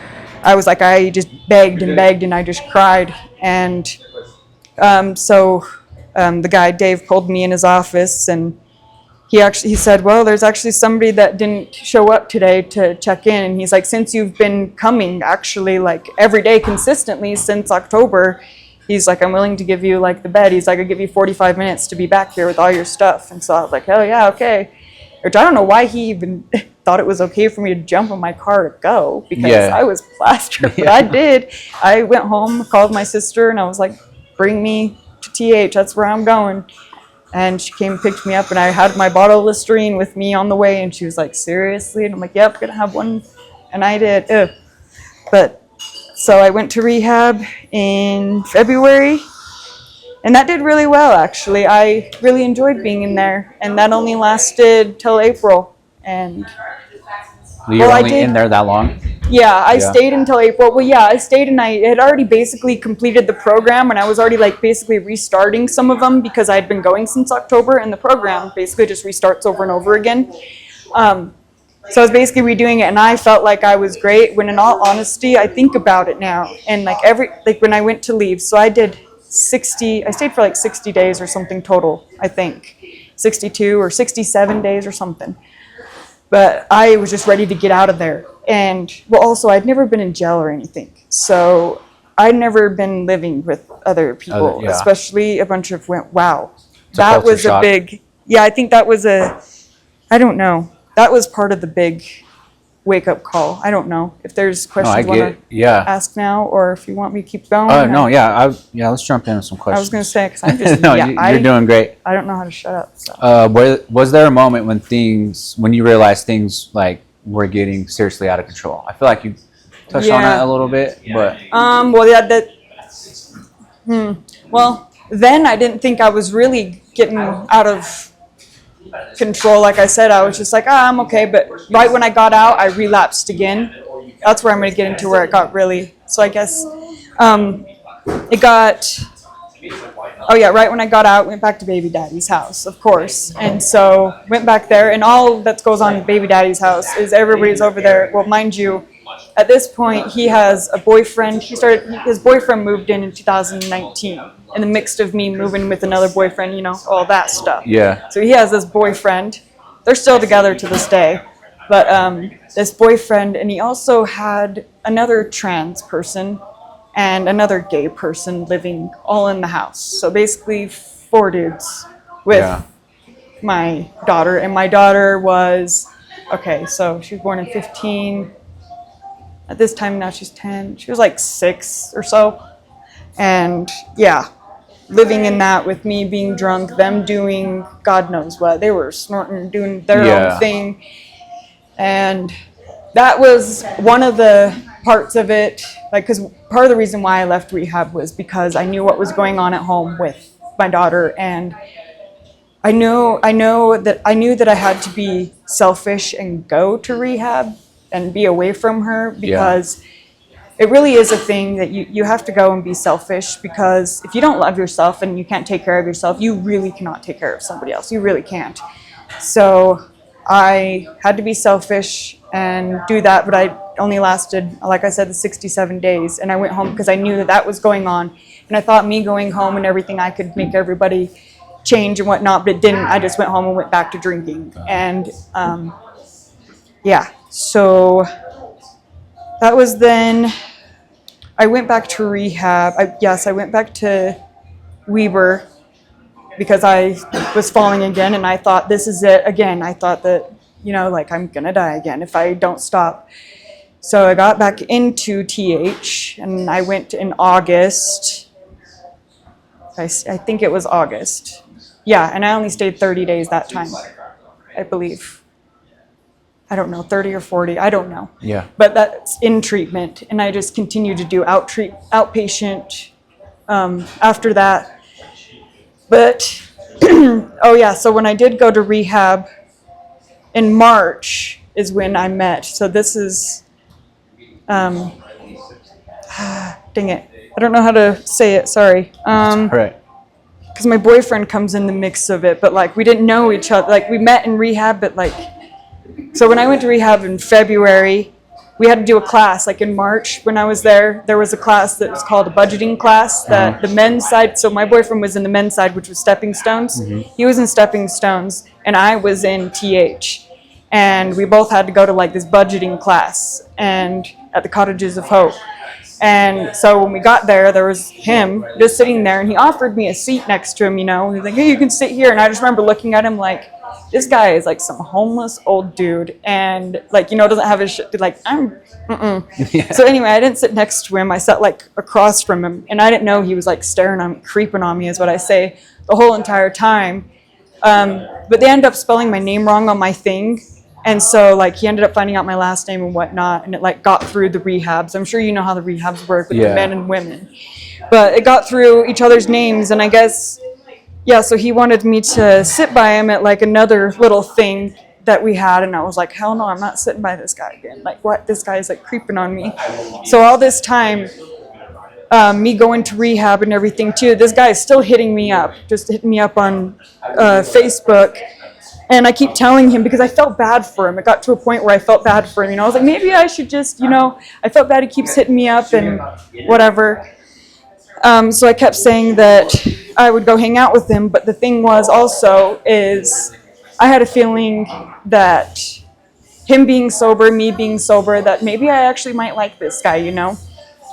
I was like, I just begged and begged and I just cried. And the guy, Dave, pulled me in his office and he said, well, there's actually somebody that didn't show up today to check in. And he's like, since you've been coming actually like every day consistently since October, he's like, I'm willing to give you like the bed. He's like, I'll give you 45 minutes to be back here with all your stuff. And so I was like, hell yeah, okay. Which I don't know why he even thought it was okay for me to jump in my car to go because I was plastered, but I did. I went home, called my sister, and I was like, bring me to TH, that's where I'm going. And she came and picked me up, and I had my bottle of Listerine with me on the way, and she was like, seriously? And I'm like, yep, gonna have one. And I did. Ugh. But so I went to rehab in February, and that did really well, actually. I really enjoyed being in there, and that only lasted till April. And you were only in there that long? Yeah, I stayed until April. Well, yeah, I stayed and I had already basically completed the program and I was already like basically restarting some of them because I had been going since October and the program basically just restarts over and over again. So I was basically redoing it and I felt like I was great when in all honesty, I think about it now and like when I went to leave, so I stayed for like 60 days or something total, I think. 62 or 67 days or something. But I was just ready to get out of there. And, well, also, I'd never been in jail or anything. So I'd never been living with other people, especially a bunch of, wow. That was a big, I think that was I don't know. That was part of the big wake-up call. I don't know if there's questions you want to ask now or if you want me to keep going. Oh, no, let's jump into some questions. I was going to say, because I'm just, no, you're doing great. I don't know how to shut up. So. Was there a moment when you realized things like were getting seriously out of control? I feel like you touched on that a little bit, but. Well, then I didn't think I was really getting out of control. Like I said, I was just like, I'm okay. But right when I got out, I relapsed again. That's where I'm going to get into where it got really. So I guess right when I got out, went back to baby daddy's house, of course. And so went back there, and all that goes on in baby daddy's house is everybody's over there. Well, mind you, at this point, he has a boyfriend. His boyfriend moved in 2019. In the mix of me moving with another boyfriend, all that stuff. Yeah. So he has this boyfriend. They're still together to this day. But this boyfriend, and he also had another trans person and another gay person living all in the house. So basically 4 dudes with my daughter. And my daughter was, so she was born in 15. At this time now she's 10. She was like 6 or so. And living in that with me being drunk, them doing God knows what. They were snorting, doing their own thing. And that was one of the parts of it, because part of the reason why I left rehab was because I knew what was going on at home with my daughter, and I knew that I had to be selfish and go to rehab and be away from her because it really is a thing that you have to go and be selfish, because if you don't love yourself and you can't take care of yourself, you really cannot take care of somebody else. You really can't. So I had to be selfish and do that, but I only lasted, like I said, the 67 days. And I went home because I knew that that was going on. And I thought me going home and everything, I could make everybody change and whatnot, but it didn't. I just went home and went back to drinking. And yeah, so that was then. I went back to rehab. I went back to Weber because I was falling again, and I thought, this is it again. I thought that, like, I'm gonna die again if I don't stop. So I got back into TH, and I went in August. I think it was August. Yeah, and I only stayed 30 days that time, I believe. I don't know, 30 or 40, I don't know. Yeah. But that's in treatment, and I just continued to do outpatient after that. But, oh yeah, so when I did go to rehab in March is when I met. So this is, dang it, I don't know how to say it, sorry. Right. Because my boyfriend comes in the mix of it, but like we didn't know each other. Like we met in rehab, but like, so when I went to rehab in February, we had to do a class. Like in March, when I was there was a class that was called a budgeting class that the men's side, so my boyfriend was in the men's side, which was Stepping Stones. He was in Stepping Stones, and I was in TH. And we both had to go to like this budgeting class and at the Cottages of Hope. And so when we got there was him just sitting there, and he offered me a seat next to him, He's like, hey, you can sit here. And I just remember looking at him like, this guy is like some homeless old dude, and like, doesn't have his shit, like, Yeah. So anyway, I didn't sit next to him. I sat like across from him, and I didn't know he was like staring on me, creeping on me is what I say, the whole entire time. But they ended up spelling my name wrong on my thing. And so like he ended up finding out my last name and whatnot, and it like got through the rehabs. I'm sure you know how the rehabs work with the men and women. But it got through each other's names, and I guess, yeah, so he wanted me to sit by him at like another little thing that we had, and I was like, hell no, I'm not sitting by this guy again. Like, what? This guy is like creeping on me. So all this time, me going to rehab and everything too, this guy is still hitting me up, just hitting me up on Facebook. And I keep telling him, because I felt bad for him. It got to a point where I felt bad for him. I was like, maybe I should just, I felt bad. He keeps hitting me up and whatever. So I kept saying that I would go hang out with him. But the thing was also is I had a feeling that him being sober, me being sober, that maybe I actually might like this guy,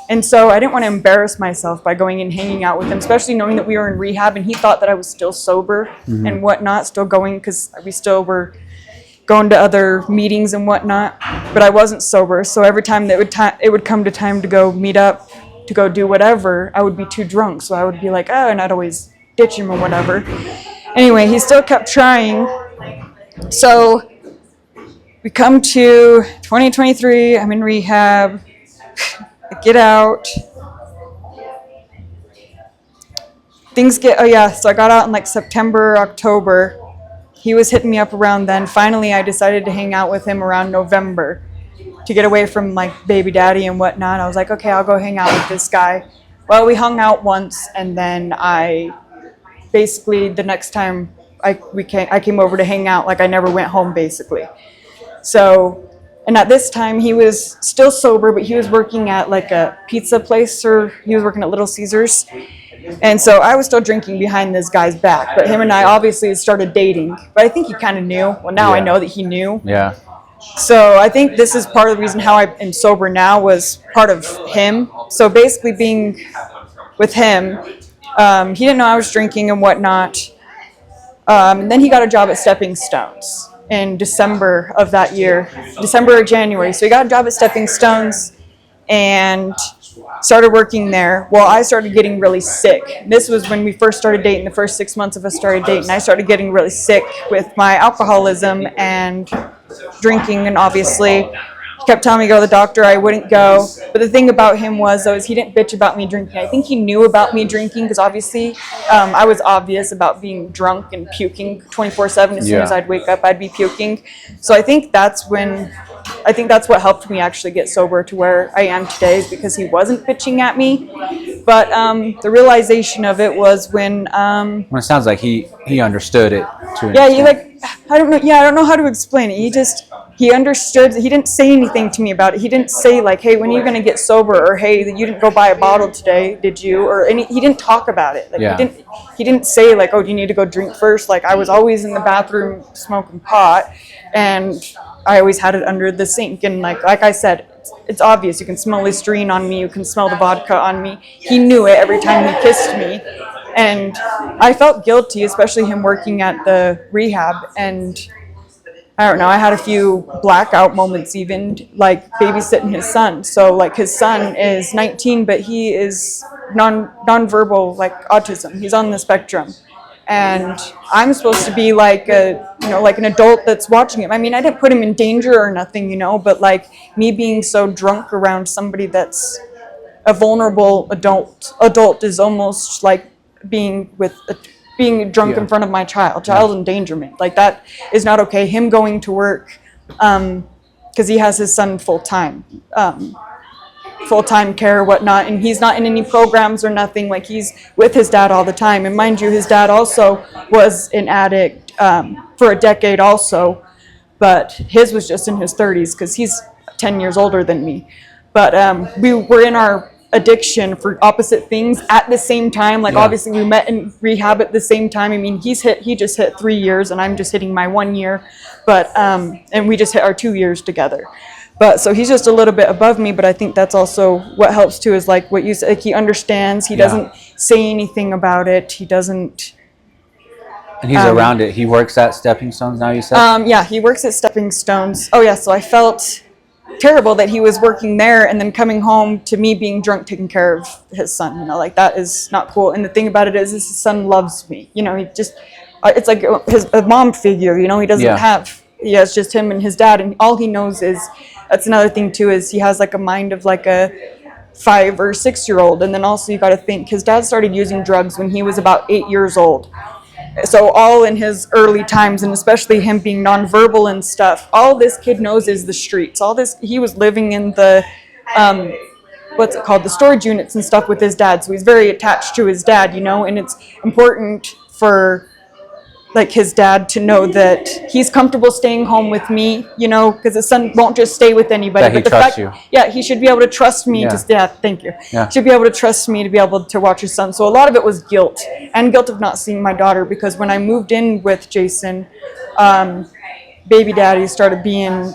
And so I didn't want to embarrass myself by going and hanging out with him, especially knowing that we were in rehab, and he thought that I was still sober and whatnot, still going, because we still were going to other meetings and whatnot, but I wasn't sober. So every time that it would come to time to go meet up, to go do whatever, I would be too drunk. So I would be like, and I'd always ditch him or whatever. Anyway, he still kept trying. So we come to 2023, I'm in rehab. I get out. So I got out in like September, October. He was hitting me up around then. Finally, I decided to hang out with him around November to get away from like baby daddy and whatnot. I was like, okay, I'll go hang out with this guy. Well, we hung out once, and then I basically the next time I came over to hang out, like I never went home basically. So. And at this time, he was still sober, but he was working at like a pizza place, or he was working at Little Caesars. And so I was still drinking behind this guy's back, but him and I obviously started dating. But I think he kind of knew. Well, now I know that he knew. Yeah. So I think this is part of the reason how I am sober now, was part of him. So basically being with him, he didn't know I was drinking and whatnot. And then he got a job at Stepping Stones in December of that year, December or January. So he got a job at Stepping Stones and started working there. Well, I started getting really sick. This was when we first started dating, the first 6 months of us started dating. I started getting really sick with my alcoholism and drinking, and obviously he kept telling me to go to the doctor. I wouldn't go. But the thing about him was, though, is he didn't bitch about me drinking. I think he knew about me drinking, because obviously I was obvious about being drunk and puking 24/7. As soon as I'd wake up, I'd be puking. So I think that's when I think that's what helped me actually get sober to where I am today, is because he wasn't bitching at me. But the realization of it was when Well, it sounds like he understood it to an yeah, he extent. I don't know. Yeah, I don't know how to explain it. He understood. He didn't say anything to me about it. He didn't say like, "Hey, when are you gonna get sober?" or "Hey, you didn't go buy a bottle today, did you?" or any. He didn't talk about it. Like Yeah. he didn't say like, "Oh, do you need to go drink first?" Like I was always in the bathroom smoking pot, and I always had it under the sink. And like I said, it's obvious. You can smell Listerine on me. You can smell the vodka on me. He knew it every time he kissed me. And I felt guilty, especially him working at the rehab. And I don't know, I had a few blackout moments, even like babysitting his son. So like his son is 19, but he is nonverbal, like autism. He's on the spectrum. And I'm supposed to be like like an adult that's watching him. I mean, I didn't put him in danger or nothing, but like me being so drunk around somebody that's a vulnerable adult is almost like being drunk in front of my child endangerment. Like that is not okay. Him going to work because he has his son full-time care, whatnot, and he's not in any programs or nothing. Like he's with his dad all the time. And mind you, his dad also was an addict for a decade also, but his was just in his 30s because he's 10 years older than me. But we were in our addiction for opposite things at the same time. Like obviously we met in rehab at the same time. I mean, he just hit 3 years and I'm just hitting my 1 year, but and we just hit our 2 years together. But so he's just a little bit above me, but I think that's also what helps too, is like what you said, like he understands. He doesn't say anything about it. He doesn't. And he's around it. He works at Stepping Stones now, you said? Yeah, he works at Stepping Stones. Oh yeah, so I felt terrible that he was working there and then coming home to me being drunk taking care of his son. Like that is not cool. And the thing about it is his son loves me. He just it's like a mom figure. He doesn't have. He has just him and his dad, and all he knows is. That's another thing too, is he has like a mind of like a 5 or 6 year old. And then also you got to think his dad started using drugs when he was about 8 years old. So all in his early times, and especially him being nonverbal and stuff, all this kid knows is the streets. All this, he was living in the what's it called, the storage units and stuff with his dad. So he's very attached to his dad, and it's important for like his dad to know that he's comfortable staying home with me, because his son won't just stay with anybody. That he trusts you. Yeah, he should be able to trust me. Thank you. Yeah. Should be able to trust me to be able to watch his son. So a lot of it was guilt, and guilt of not seeing my daughter, because when I moved in with Jason, baby daddy started being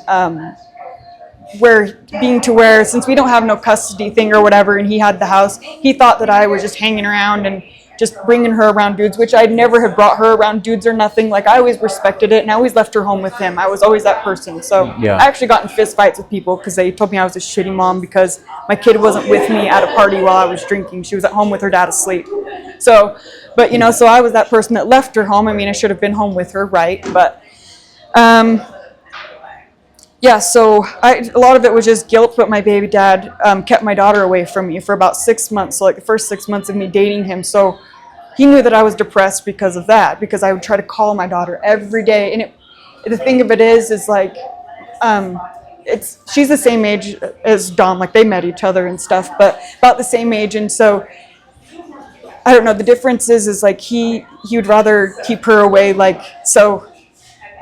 where since we don't have no custody thing or whatever, and he had the house, he thought that I was just hanging around and just bringing her around dudes, which I never had brought her around dudes or nothing. Like I always respected it, and I always left her home with him. I was always that person. So I actually got in fist fights with people because they told me I was a shitty mom because my kid wasn't with me at a party while I was drinking. She was at home with her dad asleep. So, but so I was that person that left her home. I mean, I should have been home with her, right? But so a lot of it was just guilt, but my baby dad kept my daughter away from me for about 6 months, so like the first 6 months of me dating him. So he knew that I was depressed because of that, because I would try to call my daughter every day. And the thing of it is like, she's the same age as Dom, like they met each other and stuff, but about the same age. And so, I don't know, the difference is like he would rather keep her away, like, so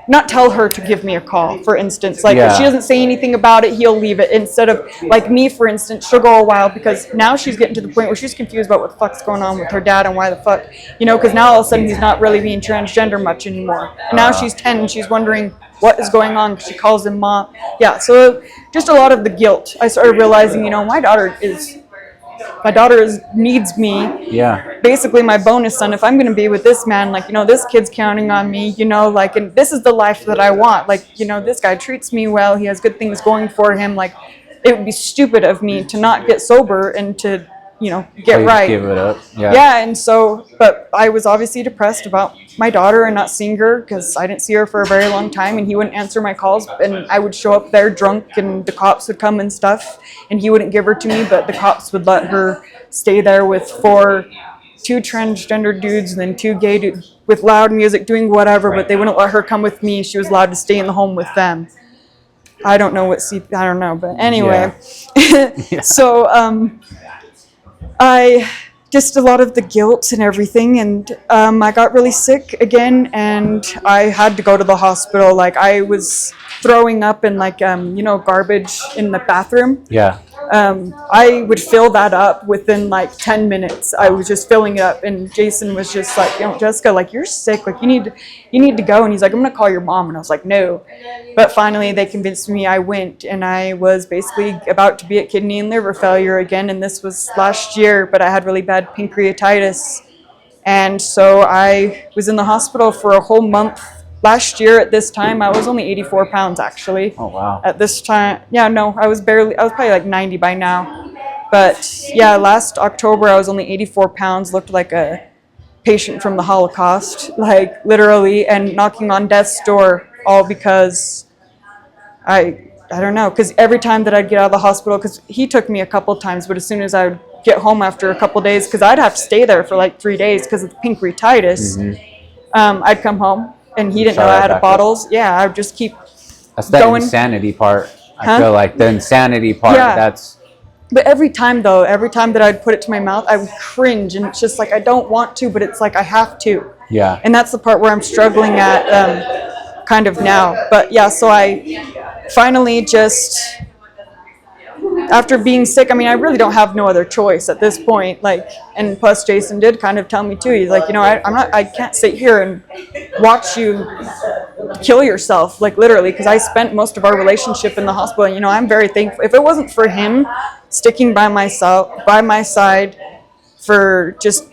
not tell her to give me a call, for instance. Like if she doesn't say anything about it, he'll leave it. Instead of like me, for instance, she'll go a while, because now she's getting to the point where she's confused about what the fuck's going on with her dad and why the fuck, because now all of a sudden he's not really being transgender much anymore. And now she's 10 and she's wondering what is going on because she calls him mom. Yeah, so just a lot of the guilt. I started realizing, my daughter needs me. Yeah. Basically my bonus son. If I'm going to be with this man, like, this kid's counting on me, like, and this is the life that I want. Like, this guy treats me well. He has good things going for him. Like, it would be stupid of me to not get sober and to, get right. Give it up. Yeah. Yeah. And so, but I was obviously depressed about my daughter and not seeing her, because I didn't see her for a very long time, and he wouldn't answer my calls, and I would show up there drunk and the cops would come and stuff, and he wouldn't give her to me, but the cops would let her stay there with 2 transgender dudes and then 2 gay dudes with loud music doing whatever, but they wouldn't let her come with me. She was allowed to stay in the home with them. I don't know what I don't know, but anyway. Yeah. So I just a lot of the guilt and everything, and I got really sick again, and I had to go to the hospital. Like I was throwing up and like garbage in the bathroom. Yeah. I would fill that up within like 10 minutes. I was just filling it up, and Jason was just like, Jessica, like you're sick, like you need to go. And he's like, I'm gonna call your mom. And I was like, no. But finally they convinced me. I went, and I was basically about to be at kidney and liver failure again. And this was last year, but I had really bad pancreatitis. And so I was in the hospital for a whole month. Last year at this time, I was only 84 pounds actually. Oh, wow. At this time, I was probably like 90 by now. But yeah, last October I was only 84 pounds, looked like a patient from the Holocaust, like literally, and knocking on death's door, all because I don't know, because every time that I'd get out of the hospital, because he took me a couple times, but as soon as I would get home after a couple days, because I'd have to stay there for like 3 days because of the pancreatitis, I'd come home. And he didn't know I had bottles. Yeah, I would just keep That's that going. insanity part. I feel like the insanity part, that's... But every time that I'd put it to my mouth, I would cringe. And it's just like, I don't want to, but it's like, I have to. Yeah. And that's the part where I'm struggling at kind of now. But yeah, so I finally just... After being sick, I mean, I really don't have no other choice at this point. Like, and plus Jason did kind of tell me too. He's like, I can't sit here and watch you kill yourself, like literally, because I spent most of our relationship in the hospital. And, I'm very thankful. If it wasn't for him sticking by my side for just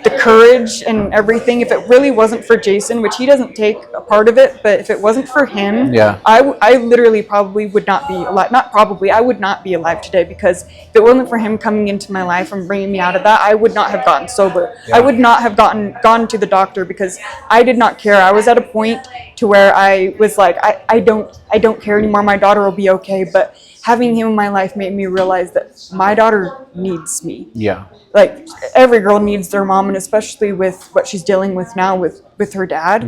the courage and everything, if it really wasn't for Jason, which he doesn't take a part of it, but if it wasn't for him, I literally probably would not be alive. Not probably, I would not be alive today, because if it wasn't for him coming into my life and bringing me out of that, I would not have gotten sober. I would not have gone to the doctor, because I did not care. I was at a point to where I was like, I don't care anymore. My daughter will be okay. But having him in my life made me realize that my daughter needs me. Yeah. Like every girl needs their mom, and especially with what she's dealing with now with her dad.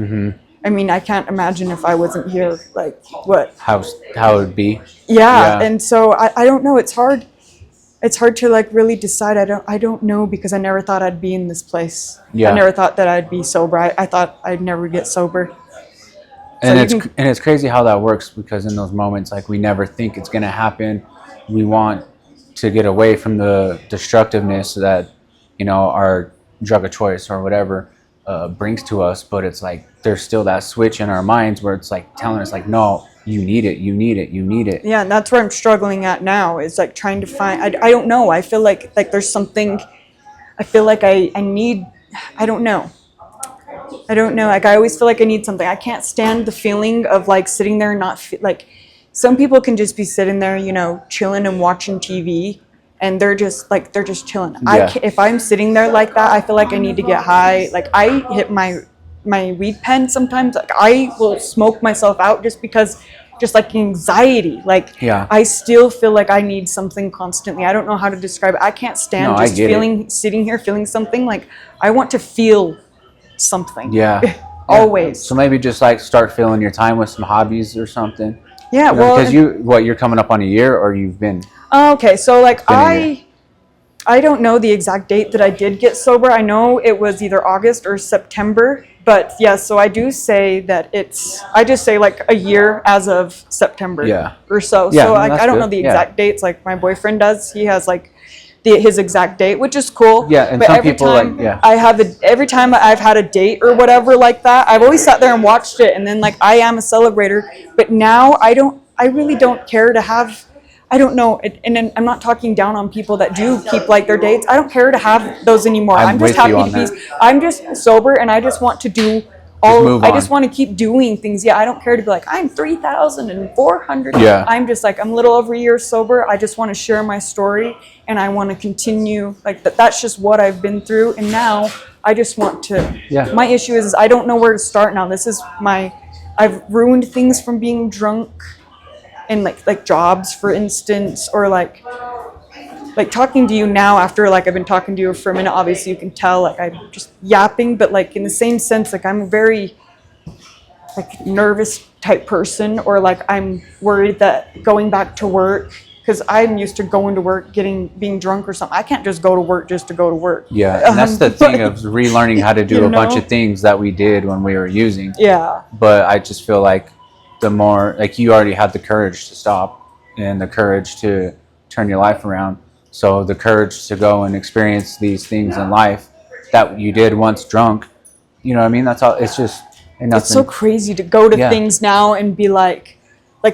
I mean, I can't imagine if I wasn't here, like what how it would be. Yeah. And so I don't know. It's hard to like really decide. I don't know, because I never thought I'd be in this place. I never thought that I'd be sober. I thought I'd never get sober. And it's crazy how that works, because in those moments, like, we never think it's gonna happen. We want to get away from the destructiveness that our drug of choice or whatever brings to us, but it's like there's still that switch in our minds where it's like telling us like, no, you need it. Yeah, and that's where I'm struggling at now, is like trying to find. I don't know. I feel like there's something. I feel like I need. I don't know. Like I always feel like I need something. I can't stand the feeling of like sitting there and not like. Some people can just be sitting there, chilling and watching TV, and they're just chilling. Yeah. If I'm sitting there like that, I feel like I need to get high. Like I hit my weed pen sometimes. Like I will smoke myself out just like anxiety. Like I still feel like I need something constantly. I don't know how to describe it. I can't stand sitting here feeling something. Like I want to feel something. Yeah. Always. So maybe just like start filling your time with some hobbies or something. Yeah, well, because you're coming up on a year, or you've been... Okay, so like I don't know the exact date that I did get sober. I know it was either August or September, but yeah, so I do say that I just say like a year as of September or so. Yeah, so like I don't good. know the exact dates like my boyfriend does. He has like his exact date, which is cool. Yeah, and but some every people time like every time I've had a date or whatever like that, I've always sat there and watched it, and then like I am a celebrator, but now I really don't care to have. I don't know, and I'm not talking down on people that do keep like their dates. I don't care to have those anymore. I'm just happy to be. I'm just sober, and I just want to do I just want to keep doing things. Yeah, I don't care to be like, I'm 3,400. Yeah. I'm just like, I'm a little over a year sober. I just want to share my story, and I want to continue. Like that's just what I've been through, and now I just want to. Yeah. My issue is I don't know where to start now. I've ruined things from being drunk, and like jobs, for instance, or like talking to you now after like I've been talking to you for a minute. Obviously you can tell like I'm just yapping, but like in the same sense, like I'm very like nervous type person, or like I'm worried that going back to work, because I'm used to going to work, being drunk or something. I can't just go to work just to go to work. Yeah, and that's the thing of relearning how to do a bunch of things that we did when we were using. Yeah. But I just feel like the more, like, you already had the courage to stop and the courage to turn your life around. So the courage to go and experience these things in life that you did once drunk, you know what I mean? That's all. It's just nothing. It's so crazy to go to things now and be like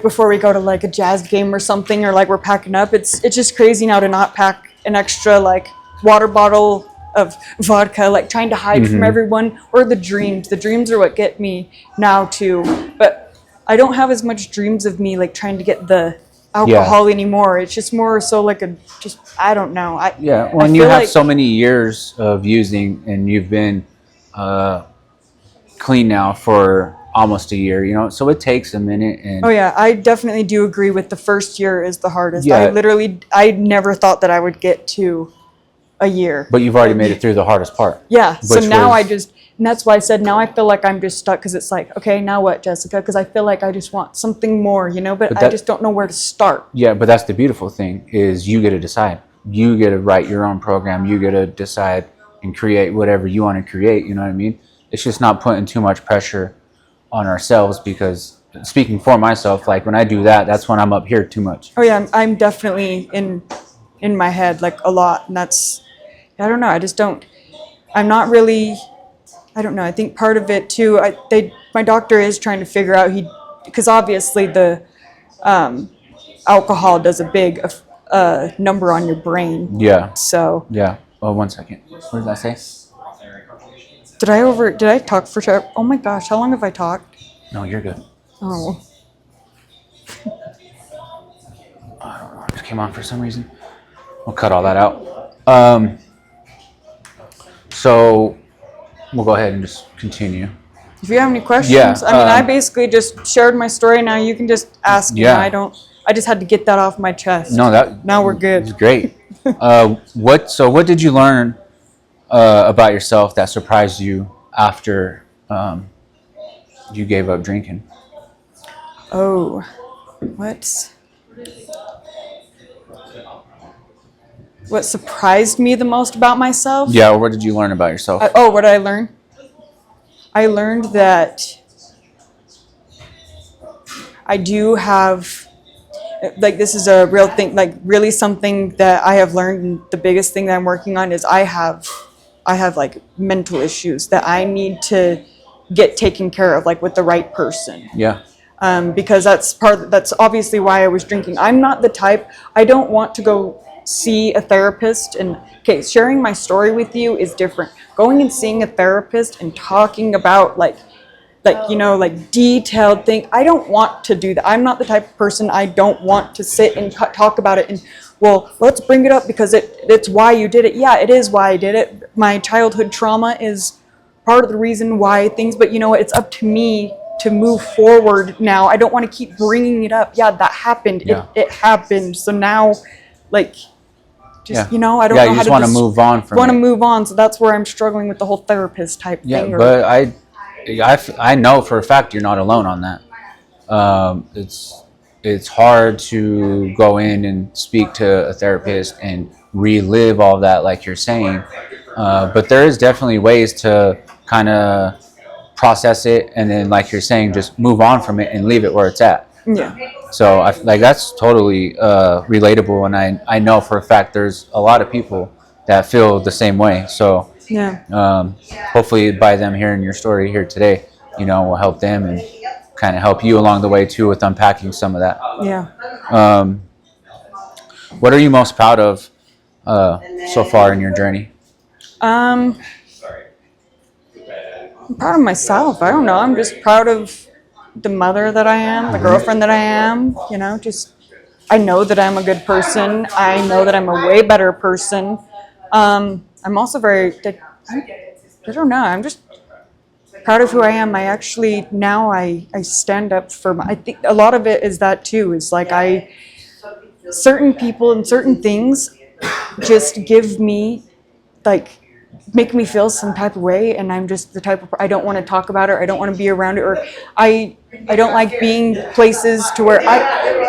before we go to like a jazz game or something, or like we're packing up, it's just crazy now to not pack an extra like water bottle of vodka, like trying to hide from everyone, or the dreams are what get me now too. But I don't have as much dreams of me like trying to get the alcohol anymore. It's just more so like I don't know. When you have so many years of using and you've been clean now for almost a year, you know, so it takes a minute. And I definitely do agree with the first year is the hardest. I never thought that I would get to a year, but you've already made it through the hardest part. So now and that's why I said now I feel like I'm just stuck, because it's like, okay, now what, Jessica? Because I feel like I just want something more, you know, but I just don't know where to start. But that's the beautiful thing, is you get to decide. You get to write your own program. You get to decide and create whatever you want to create, you know what I mean? It's just not putting too much pressure on ourselves, because speaking for myself, like when I do that, that's when I'm up here too much. I'm definitely in my head like a lot, and that's, I don't know, I'm not really, I don't know, I think part of it too, my doctor is trying to figure out, because obviously the alcohol does a big number on your brain. So oh, 1 second, what did I say? Did I talk for sure? Oh my gosh, how long have I talked? No, you're good. Oh. I don't know, it just came on for some reason. We'll cut all that out. So we'll go ahead and just continue. If you have any questions, I basically just shared my story. Now you can just ask me. I just had to get that off my chest. Now we're good. It's great. What did you learn about yourself that surprised you after you gave up drinking? Oh, what surprised me the most about myself? What did you learn about yourself? What did I learn? I learned that I do have, like, this is a real thing, like really something that I have learned, and the biggest thing that I'm working on is I have like mental issues that I need to get taken care of, like with the right person. Because that's obviously why I was drinking. I'm not the type, I don't want to go see a therapist, and sharing my story with you is different. Going and seeing a therapist and talking about like detailed thing, I don't want to do that. I'm not the type of person, I don't want to sit and talk about it and, well, let's bring it up because it's why you did it. Yeah, it is why I did it. My childhood trauma is part of the reason why things, but you know what, it's up to me to move forward now. I don't want to keep bringing it up. Yeah, that happened. It happened. So now, like, just, I don't know how to. You just want to move on from it. Want to move on. So that's where I'm struggling with the whole therapist type thing. But I know for a fact you're not alone on that. It's hard to go in and speak to a therapist and relive all that, like you're saying. But there is definitely ways to kind of process it, and then, like you're saying, just move on from it and leave it where it's at. So that's totally relatable, and I know for a fact there's a lot of people that feel the same way. So hopefully by them hearing your story here today, will help them and kind of help you along the way too with unpacking some of that. What are you most proud of so far in your journey? I'm proud of myself. I don't know. I'm just proud of the mother that I am, the girlfriend that I am. I know that I'm a good person. I know that I'm a way better person. I'm also I don't know. I'm just proud of who I am. I actually, now I stand up for I think a lot of it is that too, is like certain people and certain things just give me like make me feel some type of way, and I'm just the type of, I don't want to talk about it, or I don't want to be around it, or I don't like being places to where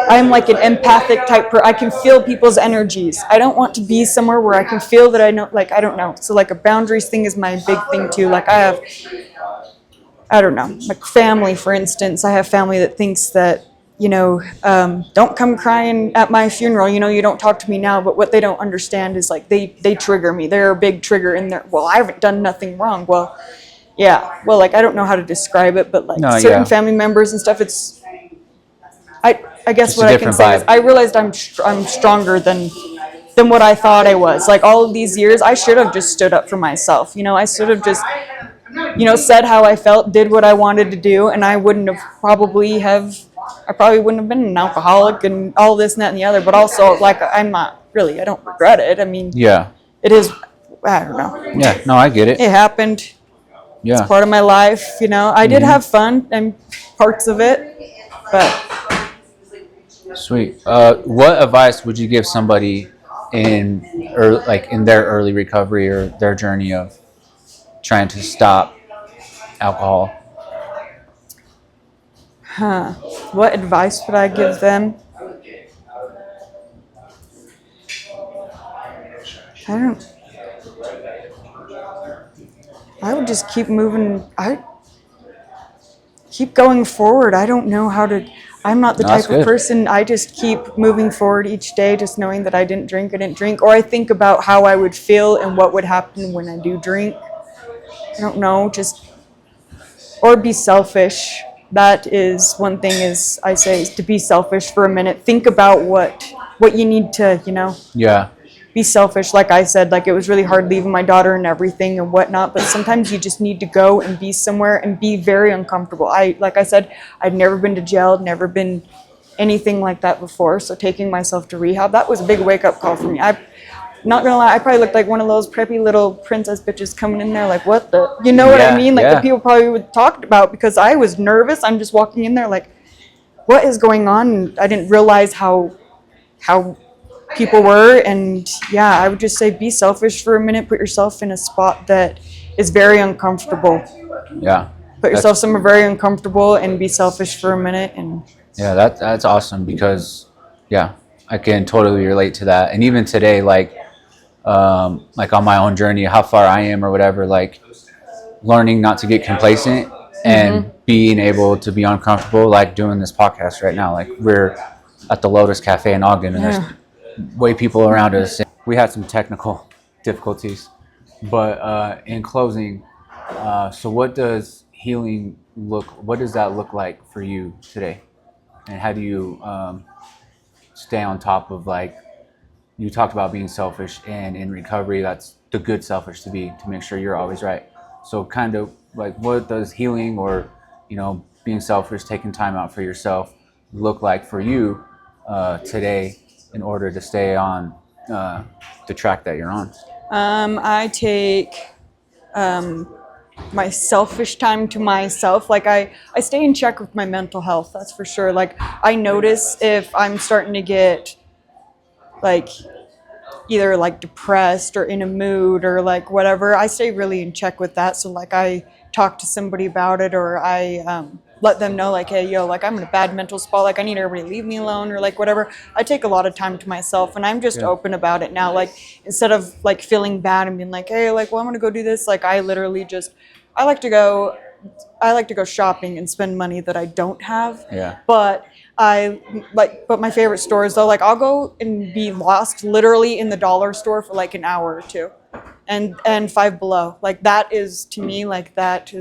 I'm like an empathic type I can feel people's energies. I don't want to be somewhere where I can feel that I know, like, I don't know. So like a boundaries thing is my big thing too. Like I don't know, like family, for instance. I have family that thinks that, don't come crying at my funeral. You don't talk to me now. But what they don't understand is like they trigger me. They're a big trigger in there. Well, I haven't done nothing wrong. Well, yeah. Well, like I don't know how to describe it, but like No, certain yeah. family members and stuff, it's I guess Just a what I can different say is vibe. I realized I'm stronger than what I thought I was. Like all of these years, I should have just stood up for myself. I should have just said how I felt, did what I wanted to do, and I probably wouldn't have been an alcoholic and all this and that and the other. But also, like, I don't regret it. I mean, Yeah. it is, I don't know. Yeah. No, I get it. It happened. It's Yeah. part of my life. I did have fun and parts of it, but Sweet. What advice would you give somebody in their early recovery or their journey of trying to stop alcohol? what advice would I give them? I don't. I would just keep moving. I keep going forward. I don't know how to. I'm not the No, that's type of good. person. I just keep moving forward each day, just knowing that I didn't drink, or I think about how I would feel and what would happen when I do drink. I don't know, or be selfish. That is one thing. Is I say is to be selfish for a minute. Think about what you need to, Yeah. be selfish. Like I said, like it was really hard leaving my daughter and everything and whatnot, but sometimes you just need to go and be somewhere and be very uncomfortable. Like I said, I'd never been to jail, never been anything like that before. So taking myself to rehab, that was a big wake up call for me. I'm not gonna lie, I probably looked like one of those preppy little princess bitches coming in there like, what the, you know what I Yeah, mean? Like the yeah. people probably would talk about, because I was nervous. I'm just walking in there like, what is going on? And I didn't realize how people were. And yeah, I would just say be selfish for a minute. Put yourself in a spot that is very uncomfortable. Yeah. Put yourself somewhere very uncomfortable and be selfish for a minute. And Yeah, that's awesome because, yeah, I can totally relate to that. And even today, like on my own journey, how far I am or whatever, like learning not to get complacent and being able to be uncomfortable, like doing this podcast right now. Like we're at the Lotus Cafe in Ogden, and yeah. there's way people around us. We had some technical difficulties, but in closing, so what does healing what does that look like for you today? And how do you stay on top of, like, you talked about being selfish, and in recovery, that's the good selfish to make sure you're always right. So kind of like, what does healing or, being selfish, taking time out for yourself look like for you today in order to stay on the track that you're on? I take my selfish time to myself. Like I stay in check with my mental health, that's for sure. Like I notice if I'm starting to get like either like depressed or in a mood or like whatever, I stay really in check with that. So like I talk to somebody about it, or I let them know like, hey, yo, like I'm in a bad mental spot, like I need everybody to leave me alone, or like whatever. I take a lot of time to myself, and I'm just open about it now. Like instead of like feeling bad and being like, hey, like, well, I'm gonna go do this, like I literally just I like to go shopping and spend money that I don't have. Yeah. But but my favorite stores though, like I'll go and be lost literally in the dollar store for like an hour or two. And Five Below. Like that is to me, like that's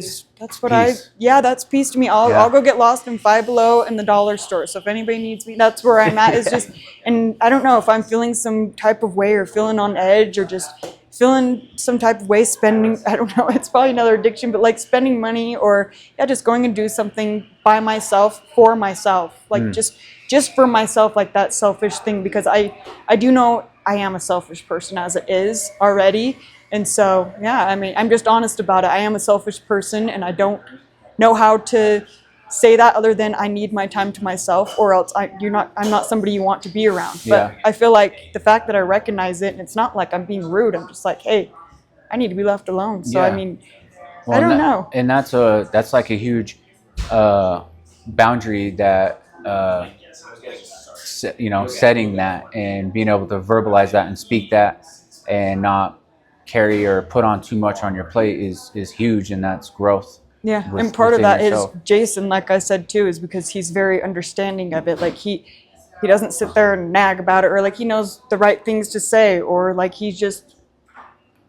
what Peace. that's peace to me. I'll go get lost in Five Below in the dollar store. So if anybody needs me, that's where I'm at. It's just, and I don't know if I'm feeling some type of way or feeling on edge or just feeling some type of way, spending, I don't know, it's probably another addiction, but like spending money, or just going and do something by myself, for myself, like just for myself, like that selfish thing, because I do know I am a selfish person as it is already. And so, yeah, I mean, I'm just honest about it. I am a selfish person, and I don't know how to say that other than I need my time to myself, or else I'm not somebody you want to be around. But Yeah. I feel like the fact that I recognize it, and it's not like I'm being rude, I'm just like, hey, I need to be left alone. So Yeah. I mean, Well, I don't know. And that's like a huge boundary that setting that and being able to verbalize that and speak that and not carry or put on too much on your plate is huge, and that's growth. Yeah, and part of within that is yourself. Jason, like I said too, is because he's very understanding of it. Like he doesn't sit there and nag about it, or like he knows the right things to say, or like he's just,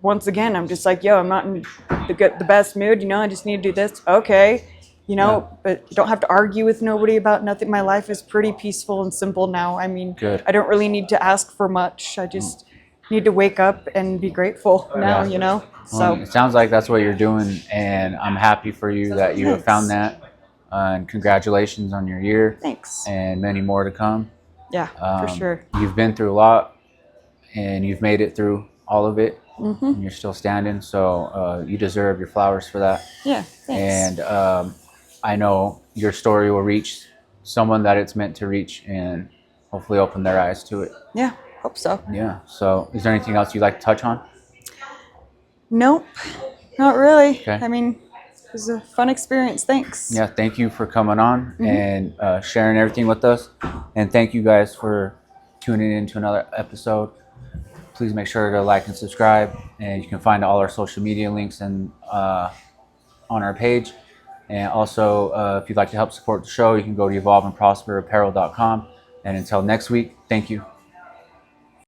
once again, I'm just like, yo, I'm not in the best mood, I just need to do this. Okay, but you don't have to argue with nobody about nothing. My life is pretty peaceful and simple now. I mean, Good. I don't really need to ask for much. I just need to wake up and be grateful now, Well, So it sounds like that's what you're doing, and I'm happy for you that you have found that. And congratulations on your year. Thanks. And many more to come. Yeah, for sure. You've been through a lot, and you've made it through all of it. And you're still standing, so you deserve your flowers for that. Yeah, thanks. And I know your story will reach someone that it's meant to reach, and hopefully open their eyes to it. Yeah, hope so. Yeah. So is there anything else you'd like to touch on? Nope, not really. Okay. I mean, it was a fun experience. Thanks. Yeah, thank you for coming on and sharing everything with us. And thank you guys for tuning in to another episode. Please make sure to like and subscribe. And you can find all our social media links on our page. And also, if you'd like to help support the show, you can go to evolveandprosperapparel.com. And until next week, thank you.